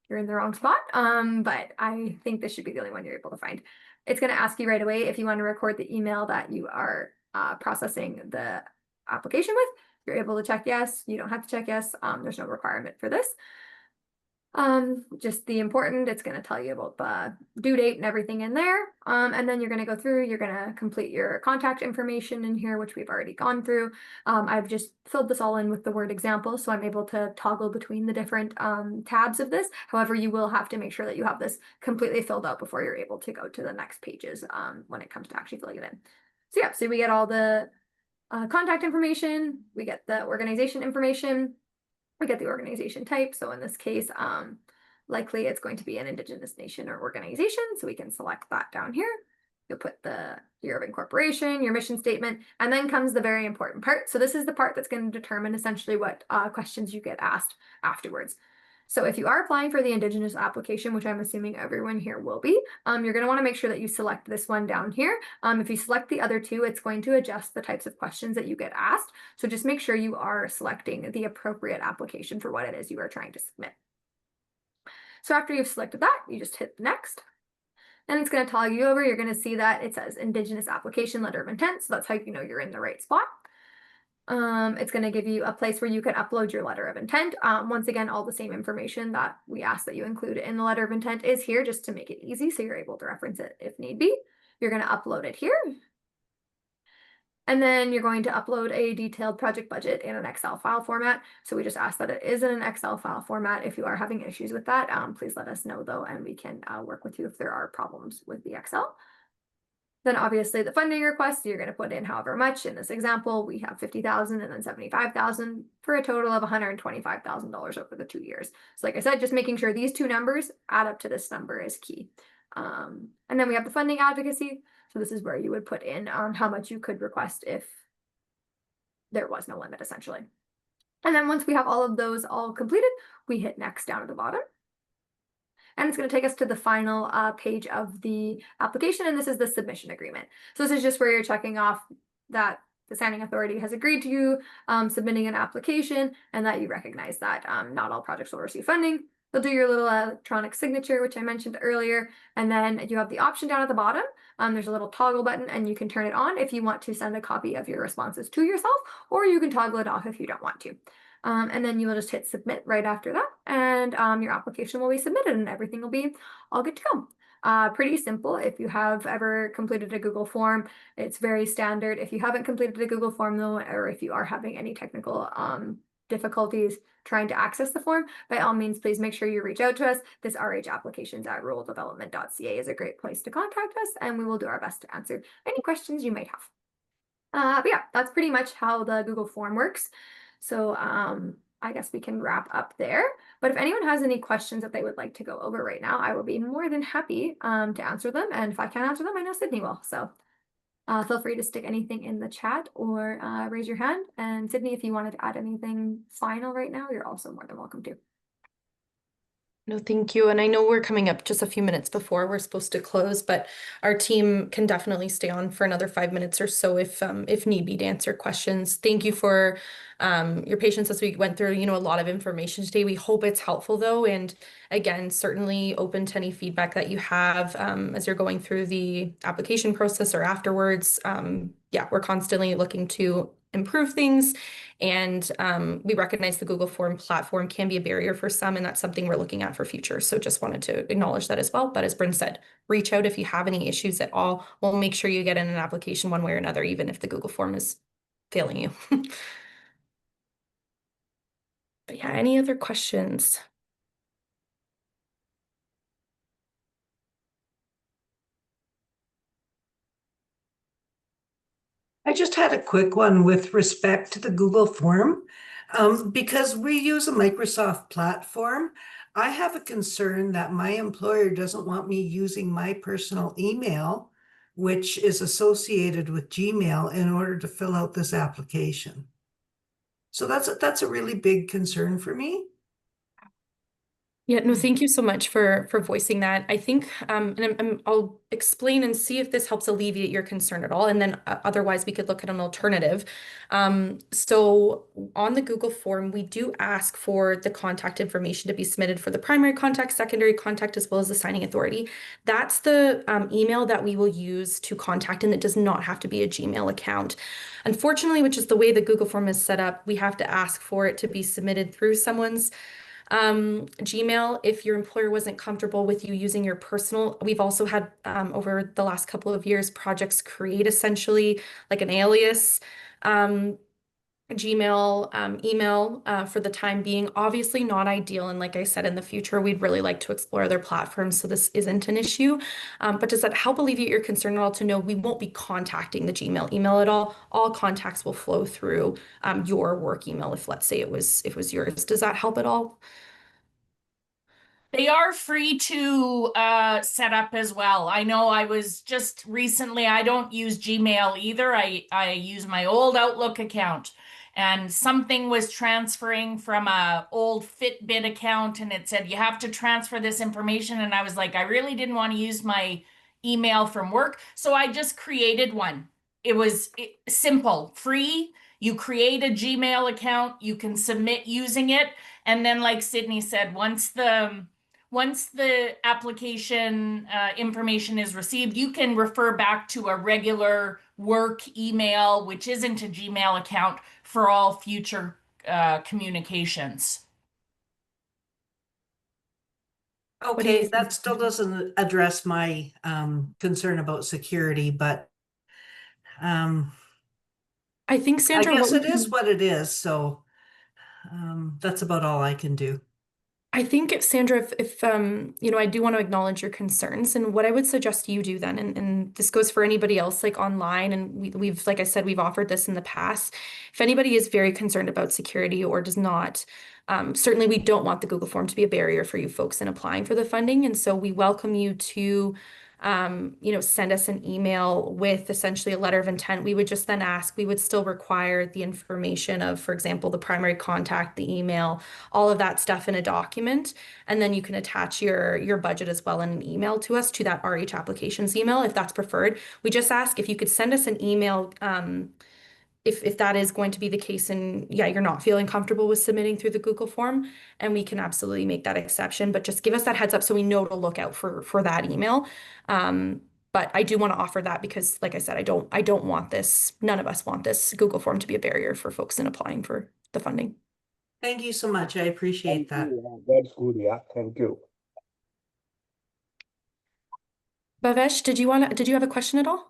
you're in the wrong spot. But I think this should be the only one you're able to find. It's going to ask you right away if you want to record the email that you are processing the application with. You're able to check yes. You don't have to check yes. There's no requirement for this. Just the important, it's going to tell you about the due date and everything in there. And then you're going to go through, you're going to complete your contact information in here, which we've already gone through. I've just filled this all in with the word example, so I'm able to toggle between the different tabs of this. However, you will have to make sure that you have this completely filled out before you're able to go to the next pages when it comes to actually filling it in. So yeah, so we get all the contact information, we get the organization information, we get the organization type. So in this case, likely it's going to be an Indigenous nation or organization. So we can select that down here. You'll put the year of incorporation, your mission statement, and then comes the very important part. So this is the part that's going to determine essentially what questions you get asked afterwards. So if you are applying for the Indigenous application, which I'm assuming everyone here will be, you're going to want to make sure that you select this one down here. If you select the other two, it's going to adjust the types of questions that you get asked. So just make sure you are selecting the appropriate application for what it is you are trying to submit. So after you've selected that, you just hit next. And it's going to toggle you over. You're going to see that it says Indigenous application letter of intent. So that's how you know you're in the right spot. It's going to give you a place where you can upload your letter of intent. Once again, all the same information that we ask that you include in the letter of intent is here just to make it easy so you're able to reference it if need be. You're going to upload it here. And then you're going to upload a detailed project budget in an Excel file format. So we just ask that it is in an Excel file format. If you are having issues with that, please let us know though, and we can work with you if there are problems with the Excel. Then obviously the funding request, you're going to put in however much. In this example, we have 50,000 and then 75,000 for a total of $125,000 over the 2 years. So like I said, just making sure these two numbers add up to this number is key. And then we have the funding advocacy. So this is where you would put in how much you could request if there was no limit essentially. And then once we have all of those all completed, we hit next down at the bottom. And it's going to take us to the final page of the application, and this is the submission agreement. So this is just where you're checking off that the signing authority has agreed to you submitting an application and that you recognize that not all projects will receive funding. You'll do your little electronic signature, which I mentioned earlier, and then you have the option down at the bottom. There's a little toggle button and you can turn it on if you want to send a copy of your responses to yourself, or you can toggle it off if you don't want to. And then you will just hit submit right after that, and your application will be submitted and everything will be all good to go. Pretty simple. If you have ever completed a Google form, it's very standard. If you haven't completed a Google form though, or if you are having any technical difficulties trying to access the form, by all means, please make sure you reach out to us. This rhapplications@ruraldevelopment.ca is a great place to contact us, and we will do our best to answer any questions you might have. But yeah, that's pretty much how the Google form works. So I guess we can wrap up there. But if anyone has any questions that they would like to go over right now, I will be more than happy to answer them. And if I can't answer them, I know Sydney will. So feel free to stick anything in the chat or raise your hand. And Sydney, if you wanted to add anything final right now, you're also more than welcome to. No, thank you. And I know we're coming up just a few minutes before we're supposed to close, but our team can definitely stay on for another 5 minutes or so if need be to answer questions. Thank you for your patience as we went through, a lot of information today. We hope it's helpful though. And again, certainly open to any feedback that you have as you're going through the application process or afterwards. Yeah, we're constantly looking to improve things. And we recognize the Google Form platform can be a barrier for some, and that's something we're looking at for future. So just wanted to acknowledge that as well. But as Bryn said, reach out if you have any issues at all. We'll make sure you get in an application one way or another, even if the Google Form is failing you. But yeah, any other questions? I just had a quick one with respect to the Google form. Because we use a Microsoft platform, I have a concern that my employer doesn't want me using my personal email, which is associated with Gmail, in order to fill out this application. So that's a really big concern for me. Yeah, no, thank you so much for voicing that. I think, and I'll explain and see if this helps alleviate your concern at all. And then otherwise we could look at an alternative. So on the Google form, we do ask for the contact information to be submitted for the primary contact, secondary contact, as well as the signing authority. That's the email that we will use to contact, and it does not have to be a Gmail account. Unfortunately, which is the way the Google form is set up, we have to ask for it to be submitted through someone's Gmail. If your employer wasn't comfortable with you using your personal, we've also had over the last couple of years projects create essentially like an alias Gmail email for the time being. Obviously not ideal, and like I said, in the future we'd really like to explore other platforms so this isn't an issue. But does that help alleviate your concern at all to know we won't be contacting the Gmail email at all? All contacts will flow through your work email if, let's say, it was yours. Does that help at all? They are free to set up as well. I know I was just recently, I don't use Gmail either. I use my old Outlook account, and something was transferring from a old Fitbit account, and it said you have to transfer this information. And I was like, I really didn't want to use my email from work. So I just created one. It was simple, free. You create a Gmail account, you can submit using it. And then like Sydney said, once the application information is received, you can refer back to a regular work email, which isn't a Gmail account, for all future communications. Okay, that still doesn't address my concern about security, but I think, I Sandra, guess what it we is can what it is, so that's about all I can do. I think, Sandra, if you know, I do want to acknowledge your concerns, and what I would suggest you do then, and this goes for anybody else like online, and we've, like I said, we've offered this in the past. If anybody is very concerned about security or does not, certainly we don't want the Google form to be a barrier for you folks in applying for the funding, and so we welcome you to you know, send us an email with essentially a letter of intent. We would just then ask, we would still require the information of, for example, the primary contact, the email, all of that stuff in a document. And then you can attach your budget as well in an email to us, to that RH applications email, if that's preferred. We just ask if you could send us an email, if that is going to be the case, and yeah, you're not feeling comfortable with submitting through the Google form, and we can absolutely make that exception, but just give us that heads up so we know to look out for that email. But I do want to offer that because, like I said, I don't want this, none of us want this Google form to be a barrier for folks in applying for the funding. Thank you so much. I appreciate that. That's good. Yeah. Thank you. Bhavesh, did you have a question at all?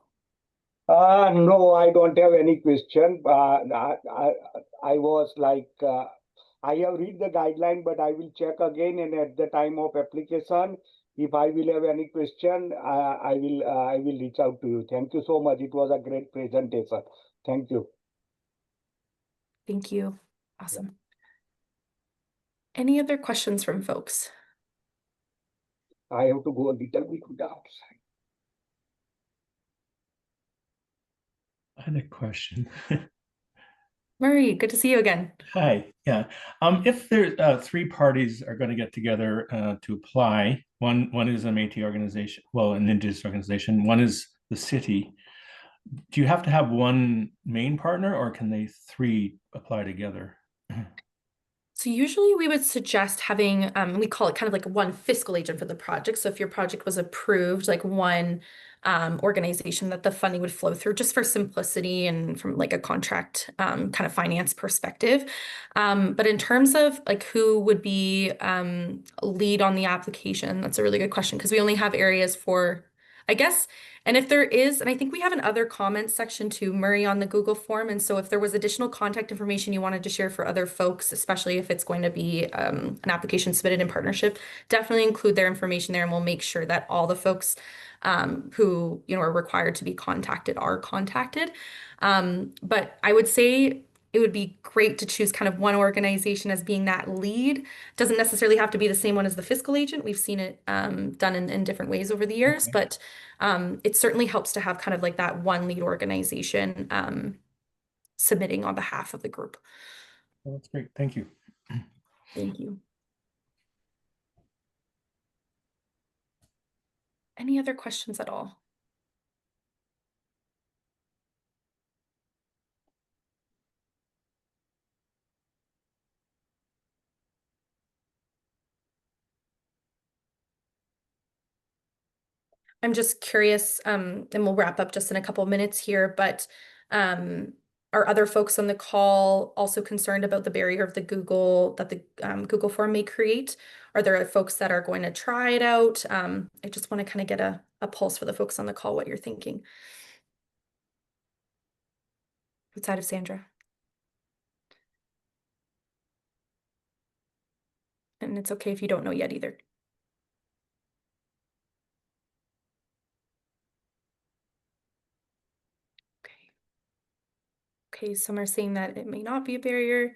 No, I don't have any question. I was like, I have read the guideline, but I will check again. And at the time of application, if I will have any question, I will reach out to you. Thank you so much. It was a great presentation. Thank you. Thank you. Awesome. Any other questions from folks? I have to go a little bit outside. I had a question. Murray, good to see you again. Hi. Yeah. If there three parties are going to get together to apply, one is a Métis organization, well, an Indigenous organization, one is the city. Do you have to have one main partner, or can they three apply together? So usually we would suggest having, we call it kind of like one fiscal agent for the project. So if your project was approved, like one organization that the funding would flow through, just for simplicity and from like a contract kind of finance perspective. But in terms of like who would be lead on the application, that's a really good question, because we only have areas for, I guess, and if there is, and I think we have an other comments section too, Murray, on the Google form. And so if there was additional contact information you wanted to share for other folks, especially if it's going to be an application submitted in partnership, definitely include their information there, and we'll make sure that all the folks who, you know, are required to be contacted are contacted. But I would say it would be great to choose kind of one organization as being that lead. Doesn't necessarily have to be the same one as the fiscal agent. We've seen it done in different ways over the years, Okay. but it certainly helps to have kind of like that one lead organization submitting on behalf of the group. Well, that's great. Thank you. Thank you. Any other questions at all? I'm just curious, and we'll wrap up just in a couple of minutes here, but are other folks on the call also concerned about the barrier of the Google, that the Google form may create? Are there folks that are going to try it out? I just want to kind of get a pulse for the folks on the call, what you're thinking. Outside of Sandra. And it's okay if you don't know yet either. Okay, some are saying that it may not be a barrier.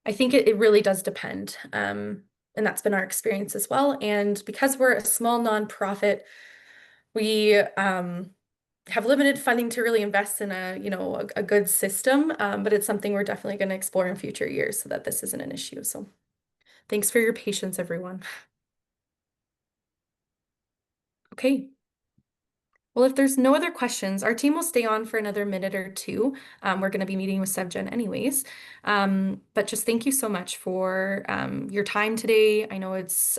I think it really does depend. And that's been our experience as well. And because we're a small nonprofit, we have limited funding to really invest in a good system, but it's something we're definitely going to explore in future years so that this isn't an issue. So thanks for your patience, everyone. Okay. Well, if there's no other questions, our team will stay on for another minute or two. We're going to be meeting with SevGen anyways. But just thank you so much for your time today. I know it's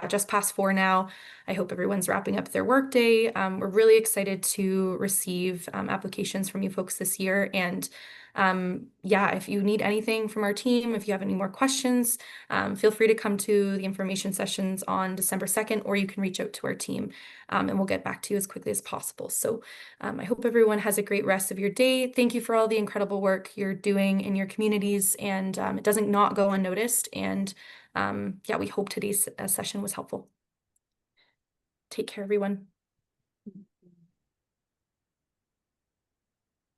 just past 4 now. I hope everyone's wrapping up their workday. We're really excited to receive applications from you folks this year. And yeah, if you need anything from our team, if you have any more questions, feel free to come to the information sessions on December 2nd, or you can reach out to our team, and we'll get back to you as quickly as possible. So I hope everyone has a great rest of your day. Thank you for all the incredible work you're doing in your communities, and it doesn't not go unnoticed. And yeah, we hope today's session was helpful. Take care, everyone.